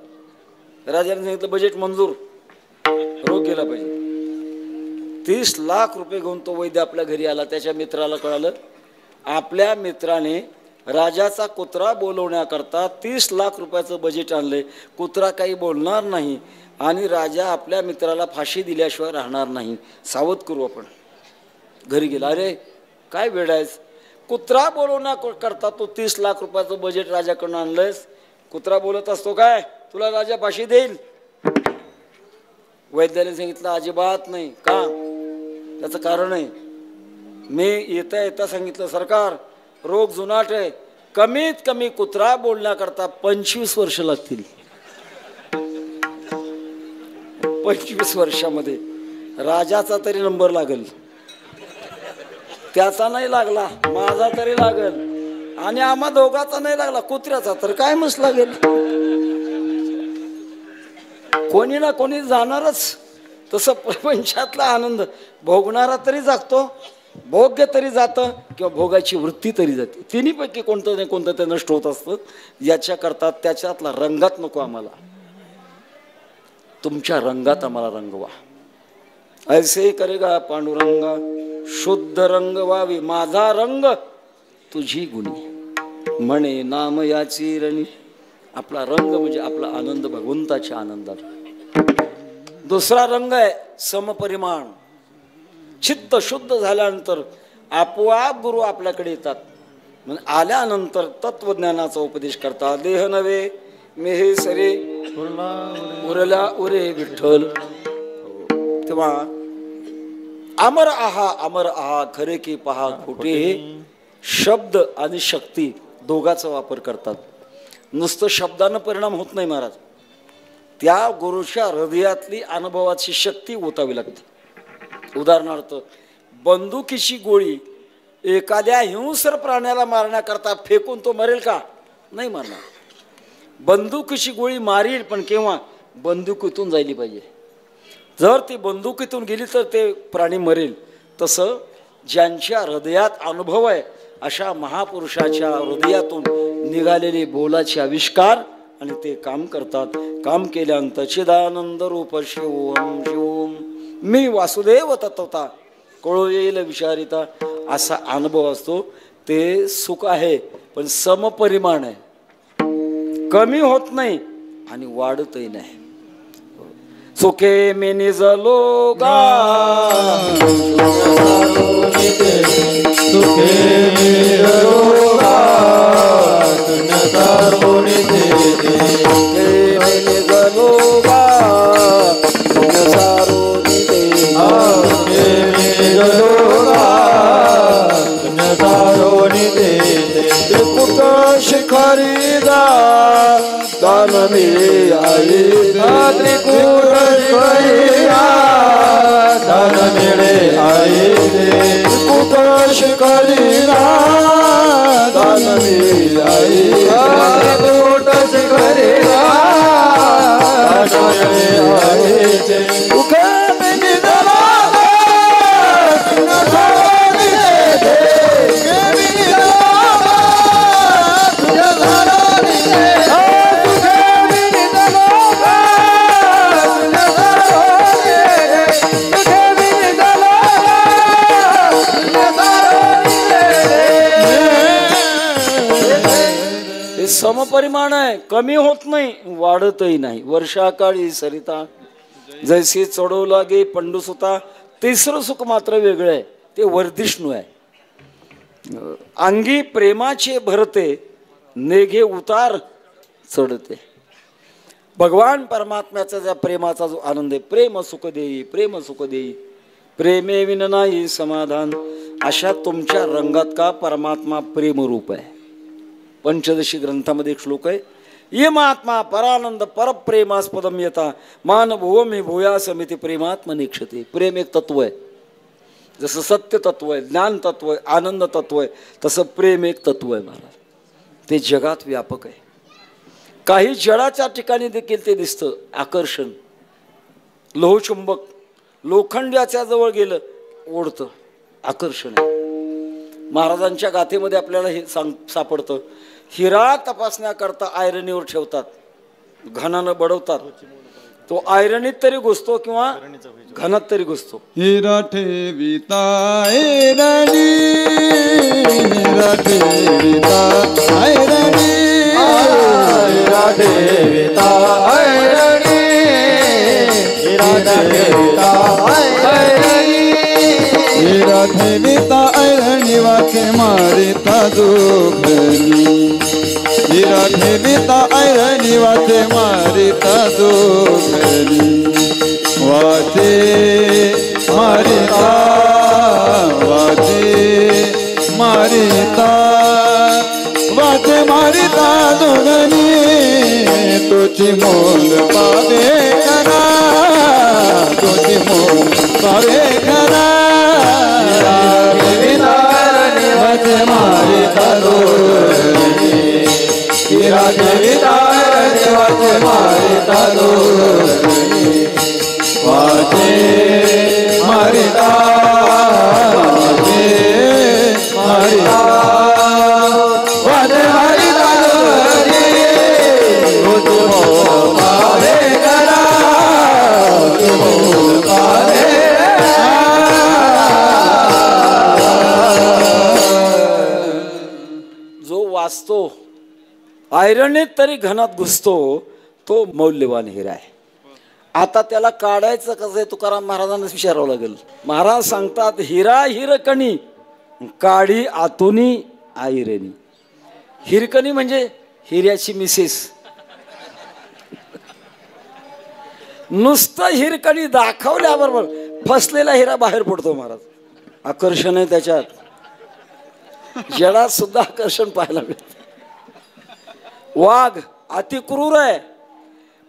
राजाने सांगितलं, बजेट मंजूर, रोग गेला पाहिजे. 30 लाख रुपये घेऊन तो वैद्य आपल्या घरी आला. त्याच्या मित्राला कळालं, आपल्या मित्राने राजाचा कुत्रा बोलवण्याकरता 30 लाख रुपयाचं बजेट आणलंय. कुत्रा काही बोलणार नाही आणि राजा आपल्या मित्राला फाशी दिल्याशिवाय राहणार नाही, सावध करू आपण. घरी गेला. अरे काय वेळ आहेस, कुत्रा बोलवण्याकरता तो 30 लाख रुपयाचं बजेट राजाकडून आणलंयस, कुत्रा बोलत असतो काय, तुला राजा फाशी देईल. वैद्याने सांगितलं, अजिबात नाही. का? त्याचं कारण आहे, मी येता सांगितलं, सरकार रोग जुनाट आहे, कमीत कमी कुत्रा बोलण्याकरता 25 वर्ष लागतील. 25 वर्षामध्ये राजाचा तरी नंबर लागेल, त्याचा नाही लागला, माझा तरी लागेल आणि आम्हा दोघाचा नाही लागला, कुत्र्याचा तर काय मस्त लागेल. कोणी ना कोणी जाणारच. तसं प्रपंचातला आनंद भोगणारा तरी जागतो, भोग्य तरी जातं किंवा भोगाची वृत्ती तरी जाते. तिन्हीपैकी कोणतं नाही कोणतं ते नष्ट होत असतं. याच्याकरता त्याच्यातला रंगात नको आम्हाला, तुमच्या रंगात आम्हाला रंगवा. ऐसे करेगा पांडुरंगा शुद्ध रंग व्हावी, माझा रंग तुझी गुणी म्हणे नाम याची रणी. आपला रंग म्हणजे आपला आनंद भगवंताच्या आनंदात. दुसरा रंग आहे समपरिमाण. चित्त शुद्ध झाल्यानंतर आपोआप गुरु आपल्याकडे येतात. म्हणजे आल्यानंतर तत्वज्ञानाचा उपदेश करतात. देह नव्हे मेहे सरे उरला उरे विठ्ठल. तेव्हा अमर आहा खरे की पहा खोटे हे शब्द आणि शक्ती दोघाचा वापर करतात. नुसतं शब्दानं परिणाम होत नाही महाराज. त्या गुरुच्या हृदयातली अनुभवाची शक्ती ओतावी लागते. उदाहरणार्थ बंदुकीची गोळी एखाद्या हिंस्र प्राण्याला मारण्याकरता फेकून तो मरेल का? नाही मारणार. बंदुकीची गोळी मारील पण केव्हा? बंदुकीतून जायली पाहिजे. जर ती बंदुकीतून गेली तर ते प्राणी मरेल. तसं ज्यांच्या हृदयात अनुभव आहे अशा महापुरुषाच्या हृदयातून निघालेले बोलाचे आविष्कार आणि ते काम करतात. काम केल्यानंतर चिदानंद रूप शिवोम शिवोम मी वासुदेव तत्वता कळो येईल विचारिता असा अनुभव असतो. ते सुख आहे पण समपरिमाण आहे. कमी होत नाही आणि वाढतही नाही. सुखे मे निजलो गा सुखे निजलो गा पुण्यसारोणी देते. सुखे मे निजलो गा पुण्यसारोणी देते. सुखे निजलो गा पुण्यसारोणी देते. त्रिकुट शिखरी दान मिळे आई. त्रिकुट शिखरी दान मिळे आई. त्रिकुट शिखरी दान मिळे आई. त्रिकुट शिखरी दान मिळे आई. सुखे मे निजलो समपरिमाण आहे. कमी होत नाही वाढतही नाही. वर्षाकाळी सरिता जैसे चढवू लागे पंडुसुता. तिसरं सुख मात्र वेगळं आहे. ते वर्धिष्णू आहे. अंगी प्रेमाचे भरते नेघे उतार चढते. भगवान परमात्म्याचा ज्या प्रेमाचा जो आनंद आहे. प्रेम सुख देई प्रेम सुख देई प्रेमे विन नाही समाधान. अशा तुमच्या रंगात का परमात्मा प्रेमरूप आहे. पंचदशी ग्रंथामध्ये एक श्लोक आहे. ये महात्मा परानंद परप्रेमास्पदम यथा मान भुवमी भूया समिती प्रेमात्म निक्षते. प्रेम एक तत्व आहे. जसं सत्य तत्व आहे, ज्ञान तत्व आहे, आनंद तत्व आहे, तसं प्रेम एक तत्व आहे महाराज. ते जगात व्यापक आहे. काही जडाच्या ठिकाणी देखील ते दिसतं. आकर्षण लोहचुंबक लोखंडाच्या जवळ गेलं ओढतं. आकर्षण आहे. महाराजांच्या गाथेमध्ये आपल्याला हे सापडतं. हिरा तपासण्याकरता आयरनीवर ठेवतात. घनानं बडवतात. तो आयरनीत तरी घुसतो किंवा घनात तरी घुसतो. हिरा ठेविता ऐरणी. हिरा ठेविता ऐरणी. हिरा ठेविता ऐरणी. हिरा ठेविता ऐरणी. हिरा ठेविता ऐरणी वाचे मारिता दुखनी. हिरा ठेविता ऐरणी वाचे मारिता दुखनी. वाचे मारिता वाचे मारिता वाचे मारिता दुगनी. तुझी मोल पावे करा. तुझी मोल पावे करा. वाचे मारिता दुगनी. हिरा ठेविता वाचे मारिता दुगनी. वाचे मारिता वाचे मारिता वाचे मारिता दुगनी. तुझी मोल पावे करा. आयरनीत तरी घनात घुसतो तो मौल्यवान हिरा आहे. आता त्याला काढायचं कसं आहे तुकाराम महाराजांनाच विचारावं लागेल. महाराज सांगतात हिरा हिरकणी काढी आतुनी आयरणी. हिरकणी म्हणजे हिऱ्याची मिसेस. नुसतं हिरकणी दाखवल्याबरोबर फसलेला हिरा बाहेर पडतो महाराज. आकर्षण आहे त्याच्यात. जडात सुद्धा आकर्षण पाहायला मिळतं. वाघ अतिक्रूर आहे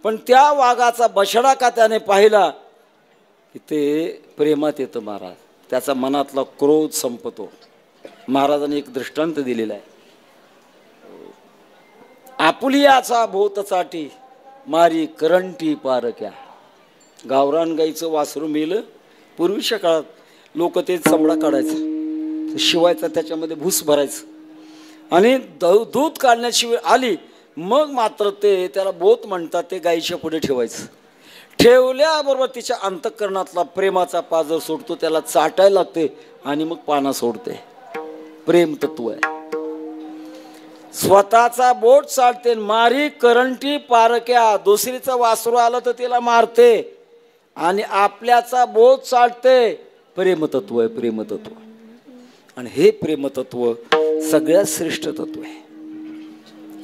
पण त्या वाघाचा बछडा का त्याने पाहिला की ते प्रेमात येतं महाराज. त्याचा मनातला क्रोध संपतो. महाराजांनी एक दृष्टांत दिलेला आहे. आपुलियाचा भोत चाटी मारी करंटी पारक्या. गावरान गाईचं वासरू मेलं. पूर्वीच्या काळात लोक ते चमडा काढायचं, शिवायचा, त्याच्यामध्ये भूस भरायचं आणि दूध काढण्याची वेळ आली मग मात्र ते त्याला बोत म्हणतात ते गाईच्या पुढे ठेवायचं. ठेवल्याबरोबर तिच्या अंतःकरणातला प्रेमाचा पाजर सोडतो. त्याला चाटायला लागते आणि मग पाना सोडते. प्रेम तत्व आहे. स्वतःचा बोट चालते. मारी करंटी पारक्या. दुसरीचं वासरू आलं तर तिला मारते आणि आपल्याचा बोट चालते. प्रेमतत्व आहे. प्रेमतत्व. आणि हे प्रेमतत्व सगळ्यात श्रेष्ठ तत्व आहे.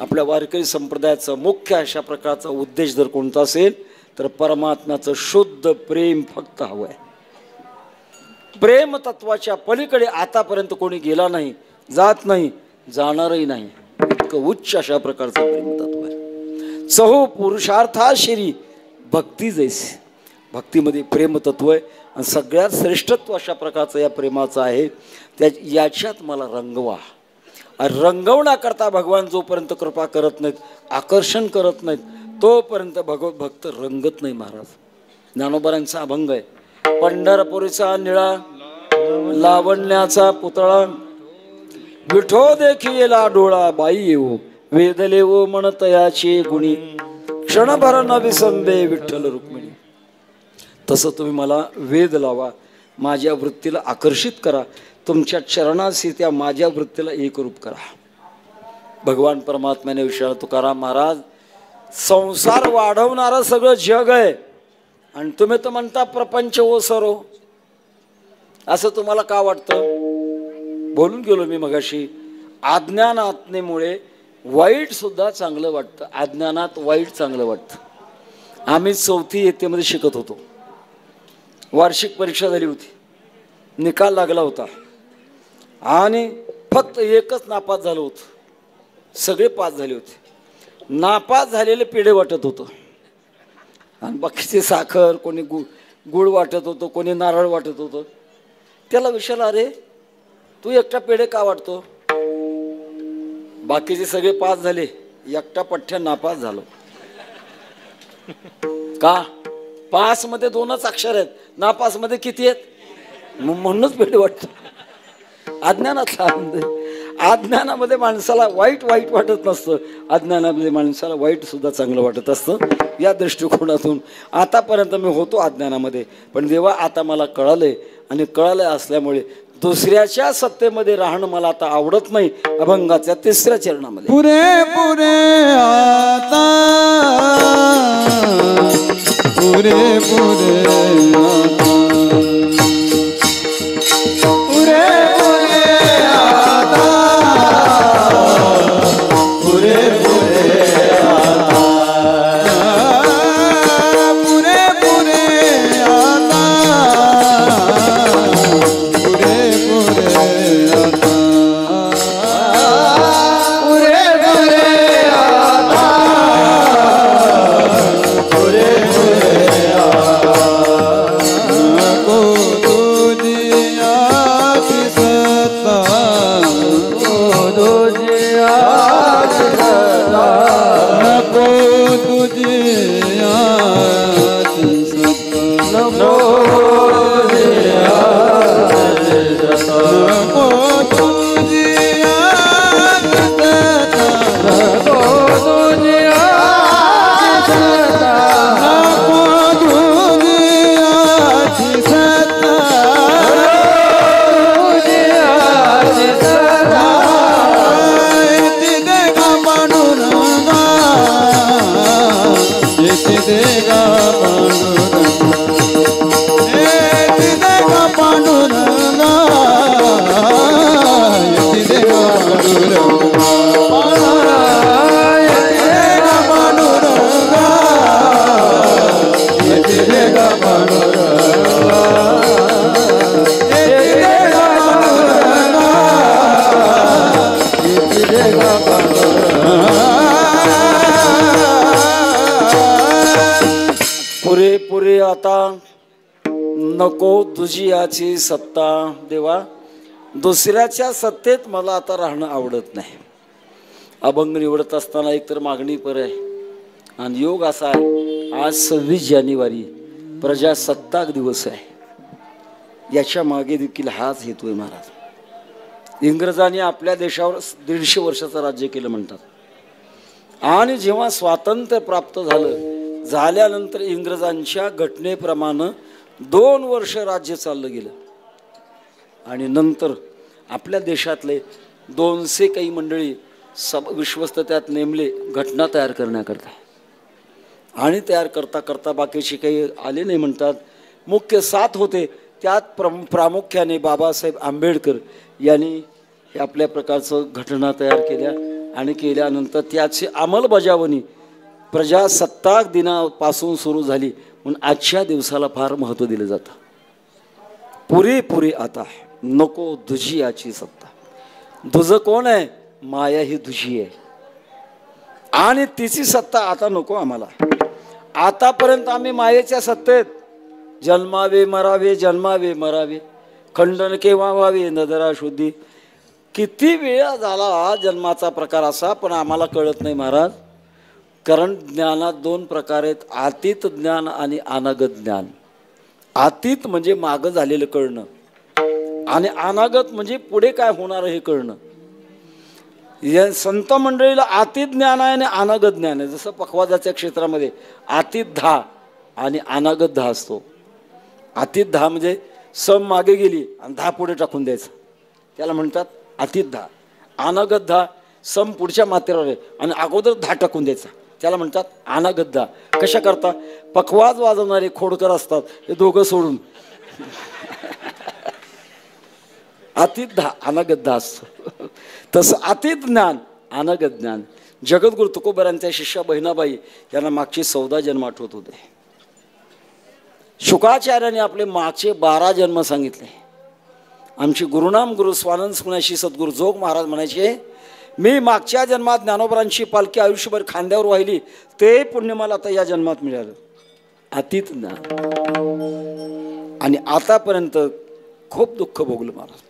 आपल्या वारकरी संप्रदायाचा मुख्य अशा प्रकारचा उद्देश जर कोणता असेल तर परमात्म्याचं शुद्ध प्रेम फक्त हवं आहे. प्रेम तत्वाच्या पलीकडे आतापर्यंत कोणी गेला नाही, जात नाही, जाणारही नाही. इतकं उच्च अशा प्रकारचं प्रेम तत्व आहे. चहू पुरुषार्थाशिरी भक्ती जैसी. भक्तीमध्ये प्रेमतत्व आहे आणि सगळ्यात श्रेष्ठत्व अशा प्रकारचं या प्रेमाचं आहे. याच्यात मला रंगवा. रंगवण्याकरता भगवान जोपर्यंत कृपा करत नाहीत, आकर्षण करत नाहीत, तोपर्यंत भगवत भक्त रंगत नाही महाराज. ज्ञानोबांचा अभंग आहे. पंढरपुरीचा निळा लावण्याचा पुतळा विठो देखीला डोळा बाई येऊ वेदले ओ म्हणतयाचे गुणी क्षणभर न विसंबे विठ्ठल रुक्मिणी. तसं तुम्ही मला वेद लावा, माझ्या वृत्तीला आकर्षित करा, तुमच्या चरणाशी त्या माझ्या वृत्तीला एकरूप करा. भगवान परमात्म्याने विचारलं तुकाराम महाराज, संसार वाढवणारं सगळं जग आहे आणि तुम्ही तर म्हणता प्रपंच ओसरो. असं तुम्हाला का वाटतं? बोलून गेलो मी मगाशी. अज्ञानात्मेमुळे वाईट सुद्धा चांगलं वाटतं. अज्ञानात वाईट चांगलं वाटतं. आम्ही 4थी इयत्तेमध्ये शिकत होतो. वार्षिक परीक्षा झाली होती. निकाल लागला होता आणि फक्त एकच नापास झालं होतं. सगळे पास झाले होते. नापास झालेले पेढे वाटत होतं आणि बाकीचे साखर, कोणी गुळ वाटत होतं, कोणी नारळ वाटत होतं. त्याला विचारलं, अरे तू एकटा पेढे का वाटतो? बाकीचे सगळे पास झाले, एकटा पठ्ठ्या नापास झालो. का? पास मध्ये 2च अक्षर आहेत, नापास मध्ये किती आहेत? म्हणूनच पेढे वाटत. अज्ञानातला आनंद. अज्ञानामध्ये माणसाला वाईट वाटत नसतं. अज्ञानामध्ये माणसाला वाईट सुद्धा चांगलं वाटत असतं. या दृष्टिकोनातून आतापर्यंत मी होतो अज्ञानामध्ये, पण जेव्हा आता मला कळालंय आणि कळालंय असल्यामुळे दुसऱ्याच्या सत्तेमध्ये राहणं मला आता आवडत नाही. अभंगाच्या 3ऱ्या चरणामध्ये पुरे पुरे आता पुरे पुरे आता पुरे पुरे आता पुरे पुरे आता पुरे पुरे आता पुरे पुरे आता पुरे पुरे आता पुरे पुरे को दुनिया की सत्ता को दुनिया की सत्ता को दुनिया की सत्ता को दुनिया की सत्ता को दुनिया की सत्ता को दुनिया की सत्ता को दुनिया की सत्ता दुनिया की सत्ता तिथे का म्हणून रे ग पांडुरंगा येती रे ग पांडुरंगा येती रे ग पांडुरंगा पुरे पुरे आता नको तुझी याची सत्ता देवा. दुसऱ्याच्या सत्तेत मला आता राहणं आवडत नाही. अभंग निवडत असताना एकतर मागणी पर आहे आणि योग असा आहे आज 26 जानेवारी प्रजासत्ताक दिवस आहे. याच्या मागे देखील हाच हेतू आहे महाराज. इंग्रजांनी आपल्या देशावर 150 वर्षाचं राज्य केलं म्हणतात आणि जेव्हा स्वातंत्र्य प्राप्त झाल्यानंतर इंग्रजांच्या घटनेप्रमाणे 2 वर्ष राज्य चाललं गेलं आणि नंतर आपल्या देशातले 200 काही मंडळी विश्वस्त त्यात नेमले घटना तयार करण्याकरता आणि तयार करता करता बाकीचे काही आले नाही म्हणतात. मुख्य 7 होते त्यात प्रामुख्याने बाबासाहेब आंबेडकर यांनी हे आपल्या प्रकारचं घटना तयार केल्या आणि केल्यानंतर त्याची अंमलबजावणी प्रजासत्ताक दिनापासून सुरू झाली म्हणून आजच्या दिवसाला फार महत्त्व दिलं जातं. पुरेपुरे आता नको तुझी याची सत्ता. तुझं कोण आहे? माया ही तुझी आहे आणि तिची सत्ता आता नको आम्हाला. आतापर्यंत आम्ही मायेच्या सत्तेत जन्मावे मरावे जन्मावे मरावे खंडन केव्हा व्हावे नदरा शुद्धी. किती वेळा झाला जन्माचा प्रकार असा पण आम्हाला कळत नाही महाराज. कारण ज्ञानात 2 प्रकार आहेत, आतीत ज्ञान आणि अनागत ज्ञान. आतीत म्हणजे मागं झालेलं कळणं आणि अनागत म्हणजे पुढे काय होणार हे कळणं. या संत मंडळीला आतीत ज्ञान आहे आणि अनागत ज्ञान आहे. जसं पखवाजाच्या क्षेत्रामध्ये आतीत 10 आणि अनागत 10 असतो. आतीत 10 म्हणजे सम मागे गेली आणि 10 पुढे टाकून द्यायचं त्याला म्हणतात आतीत 10. अनागत 10 सम पुढच्या मात्रेवर आहे आणि अगोदर 10 टाकून द्यायचा त्याला म्हणतात अनागत 10. कशा करता? पखवाज वाजवणारे खोडकर असतात हे दोघं सोडून अतीत 10 अनागत 10 असतो. तसं अतीत ज्ञान अनागत ज्ञान. जगद्गुरु तुकोबारांच्या शिष्या बहिणाबाई यांना मागचे 14 जन्म आठवत होते. शुकाचार्याने आपले मागचे 12 जन्म सांगितले. आमचे गुरुनाम गुरु स्वानंद सुनाशी सद्गुरु जोग महाराज म्हणायचे मी मागच्या जन्मात ज्ञानोबरांची पालखी आयुष्यभर खांद्यावर वाहिली ते पुण्य मला आता या जन्मात मिळालं. अतीत ज्ञान. आणि आतापर्यंत खूप दुःख भोगलं महाराज.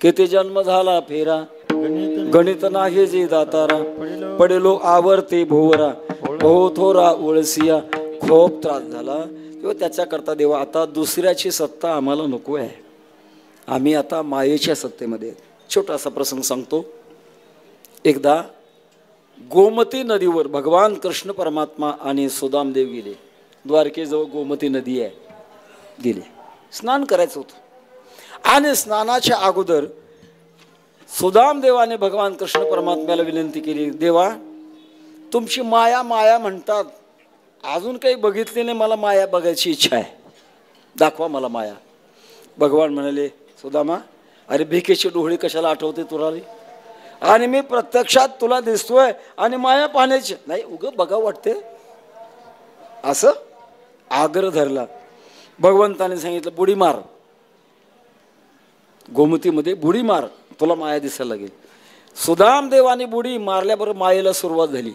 किती जन्म झाला फेरा गणित नाही जे दातारा पडेलो आवर्ते भोवरा हो थोरा उळसिया. खूप त्रास झाला किंवा त्याच्याकरता देवा आता दुसऱ्याची सत्ता आम्हाला नको आहे. आम्ही आता मायेच्या सत्तेमध्ये. छोटासा प्रसंग सांगतो. एकदा गोमती नदीवर भगवान कृष्ण परमात्मा आणि सुदामदेव गेले. द्वारकेजवळ गोमती नदी आहे. गेले स्नान करायचं होतं आणि स्नानाच्या अगोदर सुदामदेवाने भगवान कृष्ण परमात्म्याला विनंती केली देवा तुमची माया माया म्हणतात अजून काही बघितली नाही मला माया बघायची इच्छा आहे दाखवा मला माया. भगवान म्हणाले सुदामा अरे भिकेची डोळी कशाला आठवते तुला रे आणि मी प्रत्यक्षात तुला दिसतोय आणि माया पाहण्याची नाही उगं बघा वाटते असं आग्रह धरला. भगवंताने सांगितलं बुडी मार गोमतीमध्ये बुडी मार तुला माया दिसायला लागेल. सुदामदेवाने बुडी मारल्याबरोबर मायेला सुरुवात झाली.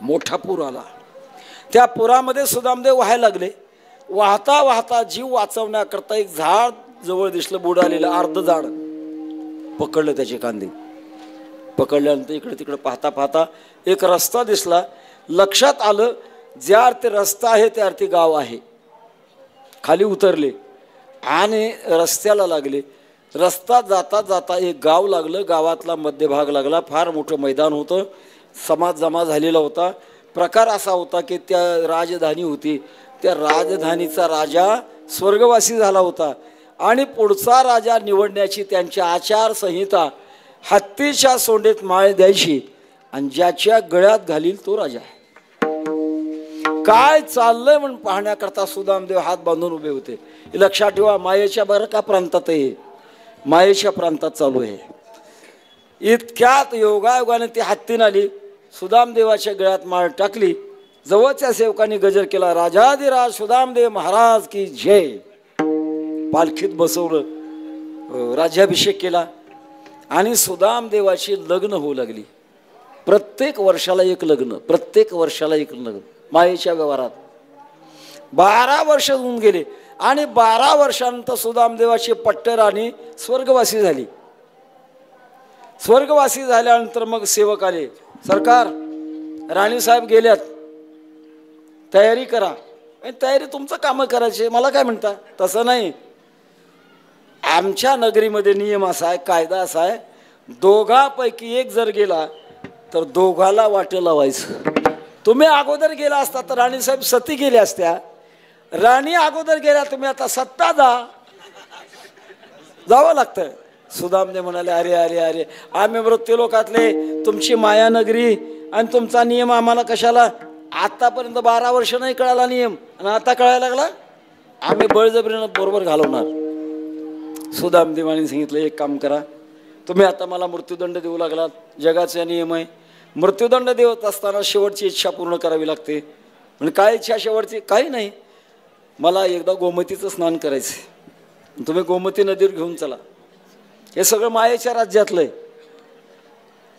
मोठा पूर आला. त्या पुरामध्ये सुदामदेव वाहायला लागले. वाहता वाहता जीव वाचवण्याकरता एक झाड जवळ दिसलं बुडालेलं अर्ध झाड. पकडलं त्याचे कांदे. पकडल्यानंतर इकडे तिकडे पाहता पाहता एक रस्ता दिसला. लक्षात आलं ज्या अर्थी रस्ता आहे त्या अर्थी गाव आहे. खाली उतरले आणि रस्त्याला लागले. रस्ता जाता जाता एक गाव लागलं. गावातला मध्यभाग लागला. फार मोठं मैदान होतं. समाज जमा झालेला होता. प्रकार असा होता की त्या राजधानी होती. त्या राजधानीचा राजा स्वर्गवासी झाला होता आणि पुढचा राजा निवडण्याची त्यांची आचारसंहिता हत्तीच्या सोंडेत माळ द्यायची आणि ज्याच्या गळ्यात घालील तो राजा. काय चाललंय म्हणून पाहण्याकरता सुदामदेव हात बांधून उभे होते. लक्षात ठेवा मायेच्या बरं का प्रांतात आहे. मायेच्या प्रांतात चालू आहे. इतक्यात योगायोगाने ती हत्तीन आली. सुदामदेवाच्या गळ्यात माळ टाकली जवळच्या सेवकांनी गजर केला, राजाधिराज सुदामदेव महाराज की जय. पालखीत बसवलं, राज्याभिषेक केला आणि सुदामदेवाची लग्न होऊ लागली. प्रत्येक वर्षाला एक लग्न, प्रत्येक वर्षाला एक लग्न मायेच्या व्यवहारात. 12 वर्ष होऊन गेले आणि 12 वर्षानंतर सुदामदेवाची पट्टराणी स्वर्गवासी झाली. स्वर्गवासी झाल्यानंतर मग सेवक आले, सरकार राणीसाहेब गेल्यात, तयारी करा. तयारी तुमचं कामं करायचे, मला काय म्हणता? तसं नाही, आमच्या नगरीमध्ये नियम असा आहे, कायदा असा आहे, दोघांपैकी एक जर गेला तर दोघाला वाटे लावायचं. तुम्ही अगोदर गेला असता तर राणीसाहेब सती गेल्या असत्या, राणी अगोदर गेल्या, तुम्ही आता सत्ता जावं लागतं. सुदामदेव म्हणाले, अरे अरे अरे, आम्ही मृत्यू लोकातले, तुमची माया नगरी आणि तुमचा नियम आम्हाला कशाला? आतापर्यंत 12 वर्ष नाही कळाला नियम आणि आता कळायला लागला, आम्ही बळजबरीनं बरोबर घालवणार. सुदामदेवाने सांगितलं, एक काम करा, तुम्ही आता मला मृत्यूदंड देऊ लागलात, जगाचा नियम आहे, मृत्यूदंड देत असताना शेवटची इच्छा पूर्ण करावी लागते. म्हणजे काय इच्छा शेवटची? काही नाही, मला एकदा गोमतीचं स्नान करायचं, तुम्ही गोमती नदीवर घेऊन चला. हे सगळं मायेच्या राज्यातलं आहे.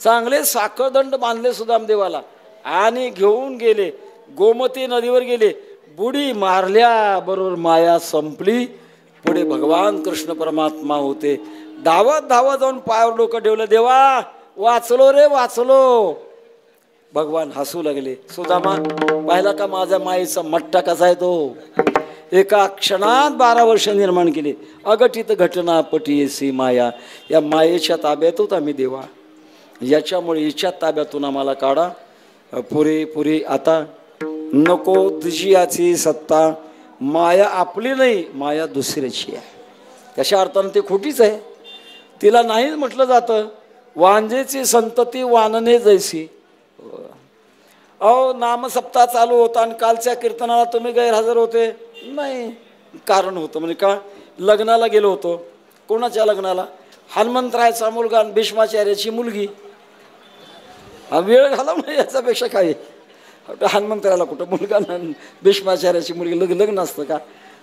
चांगले साखळदंड बांधले सुदामदेवाला आणि घेऊन गेले, गोमती नदीवर गेले, बुडी मारल्याबरोबर माया संपली. पुढे भगवान कृष्ण परमात्मा होते. धावत धावत जाऊन पायावर डोकं ठेवलं, देवा वाचलो रे वाचलो. भगवान हसू लागले, सुदामा पाहिला का माझ्या मायेचा मट्टा कसा आहे तो? एका क्षणात 12 वर्ष निर्माण केले. अगटित घटना पटीयसी माया, या मायेच्या ताब्यातच आम्ही देवा, याच्यामुळे हिच्या ताब्यातून आम्हाला काढा. पुरे आता नको दुजियाची सत्ता, माया आपली नाही, माया दुसऱ्याची आहे. कशा अर्थानं ते खोटीच आहे, तिला नाहीच म्हटलं जातं. वांजेची संतती वानने जैसी. अहो नामसप्ताह चालू होता आणि कालच्या कीर्तनाला तुम्ही गैरहजर होते? नाही, कारण होतं. म्हणजे का? लग्नाला गेलो होतो. कोणाच्या लग्नाला? हनुमंतरायाचा मुलगा आणि भीष्माचार्याची मुलगी. हा वेळ घाला म्हणजे याच्यापेक्षा काय? हनुमंतरायाला कुठं मुलगा नाही, भीष्माचार्याची मुलगी, लग्न असतं का?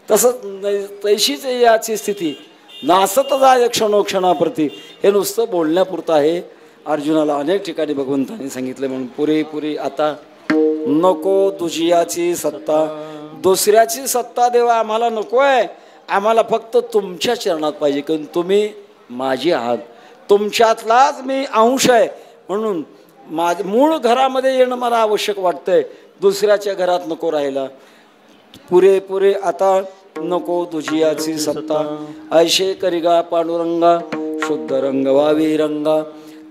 तसंच तैशीच याची स्थिती. नासत जाय क्षणोक्षणाप्रती, हे नुसतं बोलण्यापुरतं आहे. अर्जुनाला अनेक ठिकाणी भगवंतांनी सांगितलं, म्हणून पुरे आता नको दुजियाची सत्ता, दुसऱ्याची सत्ता देवा आम्हाला नको आहे. आम्हाला फक्त तुमच्या चरणात पाहिजे, कारण तुम्ही माझी आहात, तुमच्यातलाच मी अंश आहे. म्हणून मूळ घरामध्ये येणं मला आवश्यक वाटतंय, दुसऱ्याच्या घरात नको राहायला. पुरे आता नको दुजियाची सत्ता, ऐशे करिगा पांडुरंगा, शुद्ध रंग वावी रंगा.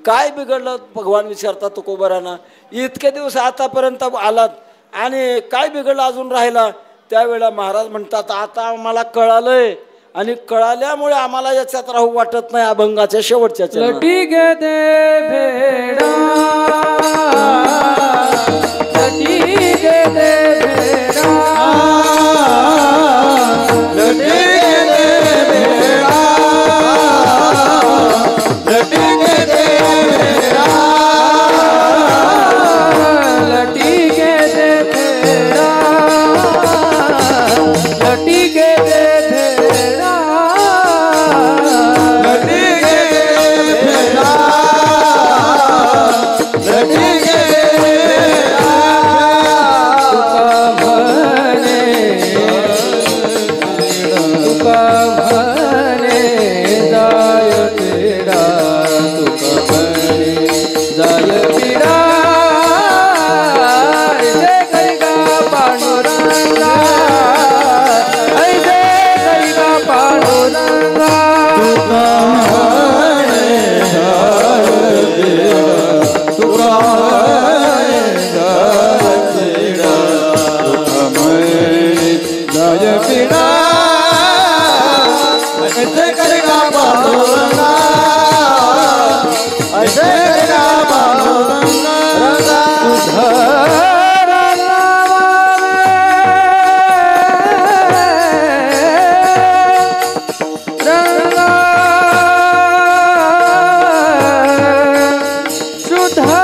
काय बिघडलं भगवान विचारतात तुकोबारांना. इतके दिवस आतापर्यंत आलात आणि काय बिघडलं अजून राहिला? त्यावेळेला महाराज म्हणतात, आता आम्हाला कळालंय आणि कळाल्यामुळे आम्हाला याच्यात राहू वाटत नाही. अभंगाच्या शेवटच्या लटी गे दे भेडा, लटी गे दे भेडा, लटी गे दे भेडा, लटी गे दे भेडा, लटी गे दे भेडा, लटी गे दे भेडा, लटी गे भेडा, लटी गे भेडा. तुका म्हणे जाय पिडा, तुका म्हणे जाय पिडा, ऐसे कैगा पांडुरंगा, ऐसे कैगा पांडुरंगा. तुका म्हणे जाय पिडा, तुका म्हणे जाय पिडा, तुका म्हणे जाय पिडा, ऐसे करेगा पांडुरंगा, ऐसे करेगा पांडुरंगा. उधर रंगा सुधा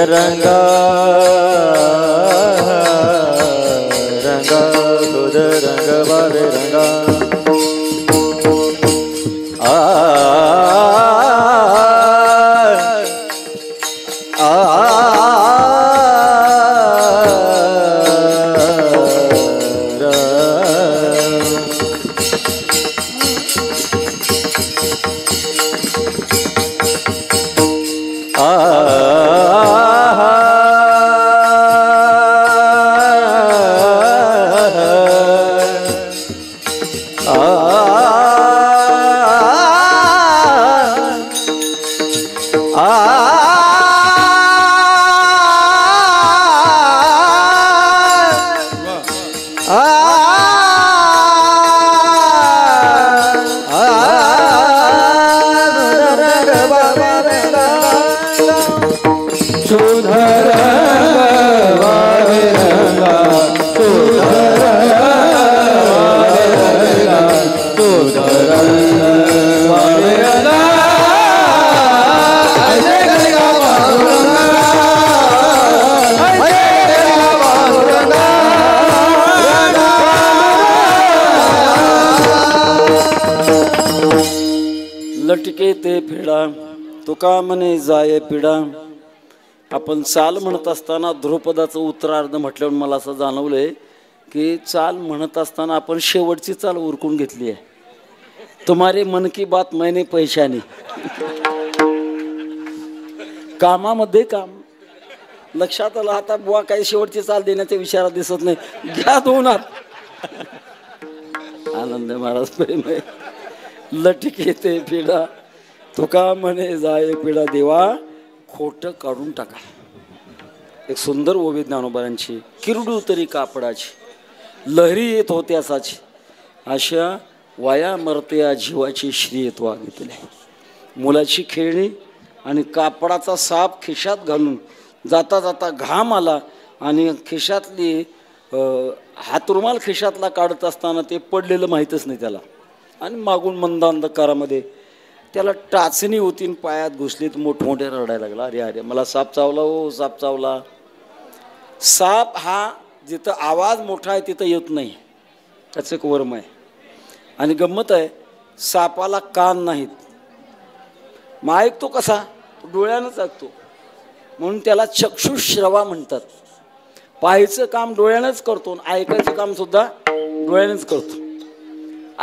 रंगा रंगा दूध रंग बाबे रंगा आ लटके ते फेडा तुका म्हणे जाय पिढा. आपण चाल म्हणत असताना ध्रुपदाचं उत्तरार्ध म्हटल्यावर मला असं जाणवलंय की चाल म्हणत असताना आपण शेवटची चाल उरकून घेतली आहे. तुम्हारे मन की बात मैंने पैशाने. कामामध्ये काम लक्षात आलं. आता बुवा काही शेवटची चाल देण्याच्या विचारात दिसत नाही. घ्या दोनात. आनंद महाराज प्रेम आहे. लटके ते पिढा तुका म्हणे जाय पिढा देवा खोट काढून टाका. एक सुंदर ओवी ज्ञानोबांची. किरडू तरी कापडाची लहरी येत होते असाची अशा वाया मरत्या जीवाची श्री येतो घेतले. मुलाची खेळणी आणि कापडाचा साप खिशात घालून जाता जाता घाम आला आणि खिशातली हातरुमाल खिशातला काढत असताना ते पडलेलं माहीतच नाही त्याला. आणि मागून मंद अंधकारामध्ये त्याला टाचणी होती पायात घुसलीत मोठमोठे रडायला लागला. अरे अरे मला साप चावला हो साप चावला. साप हा जिथं आवाज मोठा आहे तिथं येत नाही. त्याचं एक वर्म आहे. आणि गंमत आहे सापाला कान नाहीत. मग ऐकतो कसा डोळ्यानंच ऐकतो. म्हणून त्याला चक्षुश्रवा म्हणतात. पाहायचं काम डोळ्यानंच करतो ऐकायचं काम सुद्धा डोळ्यानंच करतो.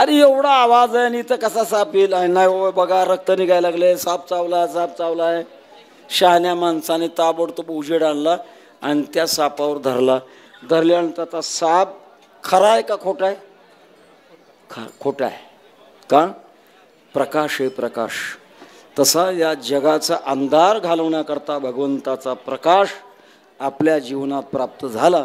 अरे एवढा आवाज आहे आणि इथं कसा साप येईल. नाही हो बघा रक्त निघायला लागले साप चावला साप चावला आहे. शहाण्या माणसाने ताबडतोब उजेड आणला आणि त्या सापावर धरला. धरल्यानंतर आता साप खरा आहे का खोटा आहे. खोटा आहे. का प्रकाश आहे प्रकाश. तसा या जगाचा अंधार घालवण्याकरता भगवंताचा प्रकाश आपल्या जीवनात प्राप्त झाला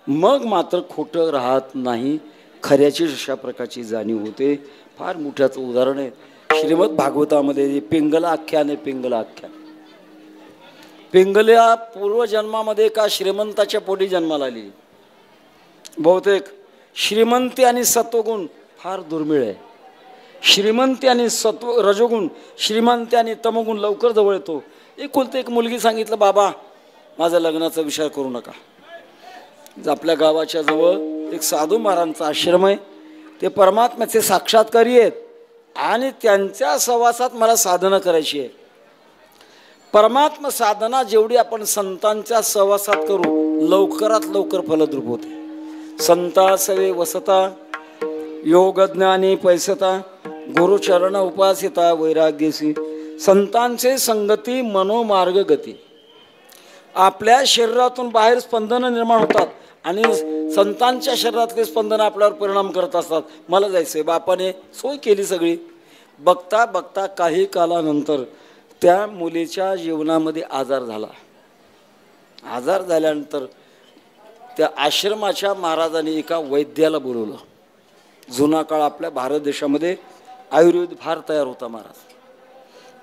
मग मात्र खोटं राहत नाही. खऱ्याची अशा प्रकारची जाणीव होते. फार मोठ्याचं उदाहरण आहे श्रीमद भागवतामध्ये पिंगला आख्यान आहे. पिंगला आख्यान. पिंगल्या पूर्वजन्मामध्ये का श्रीमंताच्या पोटी जन्माला आली. बहुतेक श्रीमंती आणि सत्वगुण फार दुर्मिळ आहे. श्रीमंती आणि रजोगुण श्रीमंती आणि तमोगुण लवकर जवळ येतो. एकुलते एक मुलगी सांगितलं बाबा माझा लग्नाचा विचार करू नका. आपल्या गावाच्या जवळ एक साधू महाराजांचा आश्रम आहे. ते परमात्म्याचे साक्षात्कारी आहेत आणि त्यांच्या सहवासात मला साधना करायची आहे. परमात्मा साधना जेवढी आपण संतांच्या सहवासात करू लवकरात लवकर फलद्रूप होते. संता सवे वसता योग ज्ञानी पैसता गुरुचरण उपासिता वैराग्यसी. संतांचे संगती मनोमार्ग गती. आपल्या शरीरातून बाहेर स्पंदनं निर्माण होतात आणि संतांच्या शरीरातले स्पंदन आपल्यावर परिणाम करत असतात. मला जायचं आहे बापाने सोय केली सगळी. बघता बघता काही कालानंतर त्या मुलीच्या जीवनामध्ये आजार झाला. आजार झाल्यानंतर त्या आश्रमाच्या महाराजांनी एका वैद्याला बोलवलं. जुना काळ आपल्या भारत देशामध्ये आयुर्वेद फार तयार होता महाराज.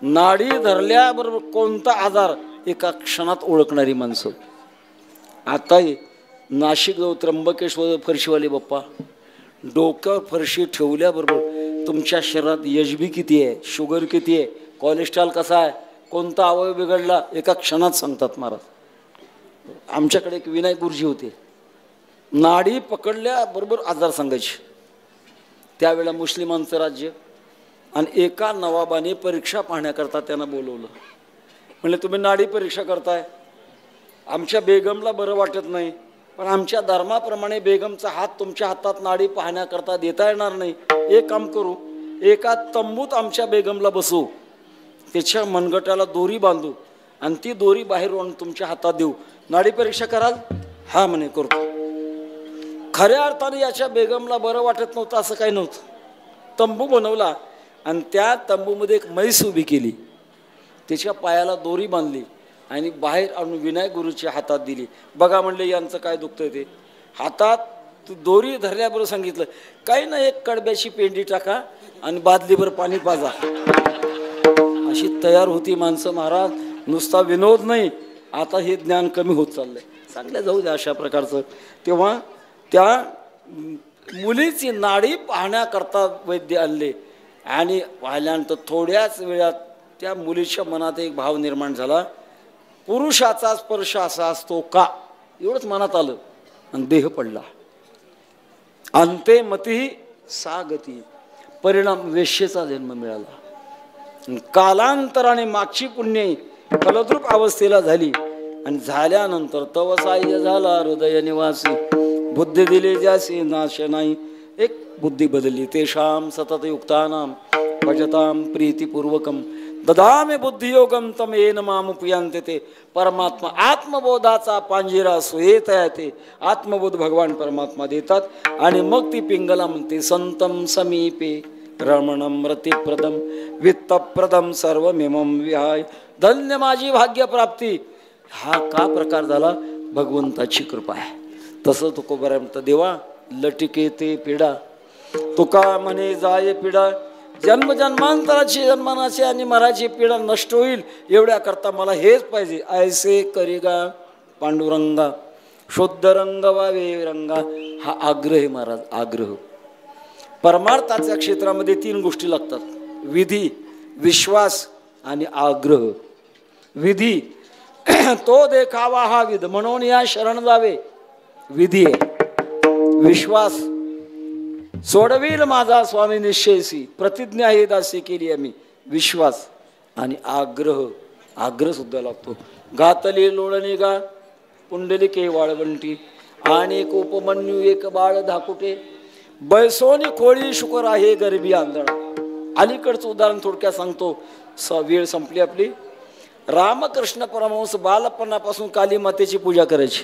नाडी धरल्याबरोबर कोणता आजार एका क्षणात ओळखणारी माणसं. आताही नाशिक जवळ त्र्यंबकेश्वर फरशीवाले बाप्पा, डोक्यावर फरशी ठेवल्याबरोबर तुमच्या शरीरात एचबी किती आहे, शुगर किती आहे, कोलेस्ट्रॉल कसा आहे, कोणता अवयव बिघडला एका क्षणात सांगतात महाराज. आमच्याकडे एक विनायक गुरुजी होते, नाडी पकडल्याबरोबर आजार सांगायचे. त्यावेळेला मुस्लिमांचं राज्य आणि एका नवाबाने परीक्षा पाहण्याकरता त्यांना बोलवलं. म्हणले तुम्ही नाडी परीक्षा करताय, आमच्या बेगमला बरं वाटत नाही, पण आमच्या धर्माप्रमाणे बेगमचा हात तुमच्या हातात नाडी पाहण्याकरता देता येणार नाही. एक काम करू, एका तंबूत आमच्या बेगमला बसवू, त्याच्या मनगटाला दोरी बांधू आणि ती दोरी बाहेर आणून तुमच्या हातात देऊ, नाडी परीक्षा कराल? हा म्हणे करतो. खऱ्या अर्थाने याच्या बेगमला बरं वाटत नव्हतं असं काही नव्हतं. तंबू बनवला आणि त्या तंबूमध्ये एक म्हैस उभी केली, त्याच्या पायाला दोरी बांधली आणि बाहेर आणून विनायक गुरुच्या हातात दिली. बघा म्हणले यांचं काय दुखतंय ते. हातात दोरी धरल्याबरोबर सांगितलं काही नाही, एक कडब्याची पेंडी टाका आणि बादलीभर पाणी पाजा. अशी तयार होती माणसं महाराज. नुसता विनोद नाही, आता हे ज्ञान कमी होत चाललंय. चांगल्या जाऊ द्या अशा प्रकारचं. तेव्हा त्या मुलीची नाडी पाहण्याकरता वैद्य आणले आणि पाहिल्यानंतर थोड्याच वेळात त्या मुलीच्या मनात एक भाव निर्माण झाला, पुरुषाचा स्पर्श असा असतो का, एवढंच मनात आलं आणि देह पडला. अंते मती सा गती, परिणाम वेश्येचा जन्म मिळाला. कालांतराने मागची पुण्य फलद्रूप अवस्थेला झाली आणि झाल्यानंतर तवसाह्य झाला हृदय निवासी, बुद्धी दिले ज्यासी नाश नाही. एक बुद्धी बदलली. तेषाम सतत युक्तानाम भजताम प्रीतिपूर्वकम ददामे बुद्धियोगम तम येन मामुपयांते. ते परमात्मा आत्मबोधाचा पांजिरा सुयेत आहे, ते आत्मबोध भगवान परमात्मा देतात आणि मग ती पिंगला म्हणते संतम समीपे रमणम रतिप्रदम वित्तप्रदम सर्वमिमं विहाय. धन्य माझी भाग्यप्राप्ती. हा का प्रकार झाला? भगवंताची कृपा आहे. तसं तुकोबरा म्हणतं देवा लटिके ते पिढा, तुका म्हणे जाय पिढा, जन्मजन्मांतराची जन्मानाची आणि मराची पिढा नष्ट होईल एवढ्या करता मला हेच पाहिजे. ऐसे करिगा पांडुरंगा शुद्ध रंग वावे रंगा. हा आग्रह आहे महाराज, आग्रह. परमार्थाच्या क्षेत्रामध्ये 3 गोष्टी लागतात, विधी, विश्वास आणि आग्रह. विधी तो देखावा हा विध, म्हणून या शरण जावे विधी आहे. विश्वास सोडविल माझा स्वामी निश्चयसी, प्रतिज्ञा हे दासी केली आम्ही, विश्वास. आणि आग्रह, आग्रह सुद्धा लागतो. घातली लोळणी गा पुंडलिके वाळवंटी, आणि एक उपमन्यू एक बाळ धाकुटे, बैसोनी खोळी शुकर आहे गरबी आंधळा. अलीकडचं उदाहरण थोडक्यात सांगतो, वेळ संपली आपली. रामकृष्ण परमहंस बालपणापासून काली मातेची पूजा करायची.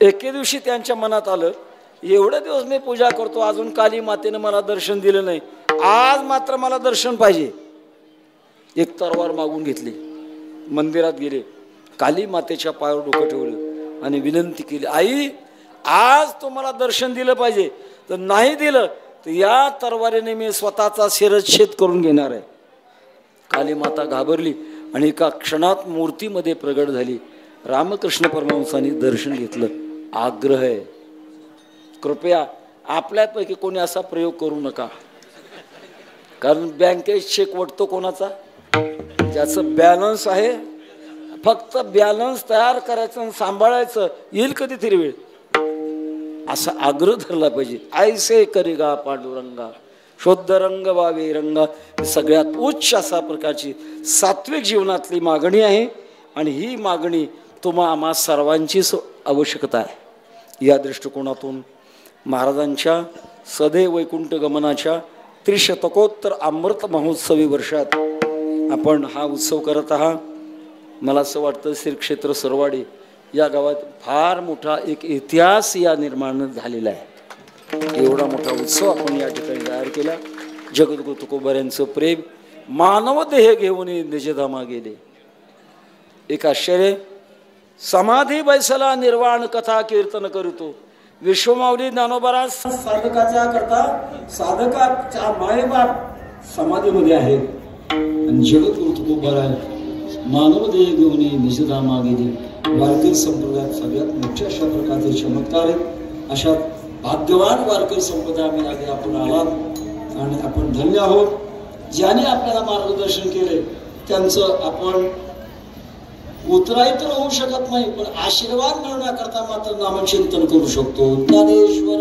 एके दिवशी त्यांच्या मनात आलं, एवढे दिवस मी पूजा करतो, अजून काली मातेनं मला दर्शन दिलं नाही, आज मात्र मला दर्शन पाहिजे. एक तरवार मागून घेतली, मंदिरात गेले, काली मातेच्या पायावर डोकं ठेवलं आणि विनंती केली, आई आज तुम्हाला दर्शन दिलं पाहिजे, तर नाही दिलं तर या तरवारीने मी स्वतःचा शिरच्छेद करून घेणार आहे. काली माता घाबरली आणि एका क्षणात मूर्तीमध्ये प्रगट झाली. रामकृष्ण परमहंसांनी दर्शन घेतलं. आग्रह आहे. कृपया आपल्यापैकी कोणी असा प्रयोग करू नका, कारण बँकेत चेक वटतो कोणाचा? ज्याचं बॅलन्स आहे. फक्त बॅलन्स तयार करायचं आणि सांभाळायचं, येईल कधीतरी वेळ, असा आग्रह धरला पाहिजे. ऐसे करिगा पांडुरंगा शुद्ध रंग वावे रंगा. सगळ्यात उच्च अशा प्रकारची सात्विक जीवनातली मागणी आहे आणि ही मागणी तुम्हा आम्हा सर्वांचीच आवश्यकता आहे. या दृष्टिकोनातून महाराजांच्या सदैव वैकुंठ गमनाच्या त्रिशतकोत्तर अमृत महोत्सवी वर्षात आपण हा उत्सव करत आहात. मला असं वाटतं श्री क्षेत्र सरवाडी या गावात फार मोठा एक इतिहास या निर्माण झालेला आहे. एवढा मोठा उत्सव आपण या ठिकाणी तयार केला. जगद्गुरु तुकोबाऱ्यांचं प्रेम, मानव देह घेऊन निजधामा गेले. एक आश्चर्य. समाधी बैसला निर्वाण कथा कीर्तन करतो. विश्वमाऊली ज्ञानोबा साधकाच्या करता साधकाच्या मायबाप समाधीमध्ये आहेत आणि जगत तुकोबार आहे. मानव देह घेऊन निजधामा गेली. वारकरी संप्रदायात सगळ्यात मोठ्या अशा प्रकारचे चमत्कार आहेत. अशा भाग्यवान वारकरी संप्रदाय मिळाले आपण आलात आणि आपण धन्य आहोत. ज्याने आपल्याला मार्गदर्शन केले त्यांचं आपण उतराई तर होऊ शकत नाही, पण आशीर्वाद मिळवण्याकरता मात्र नामचिंतन करू शकतो. ज्ञानेश्वर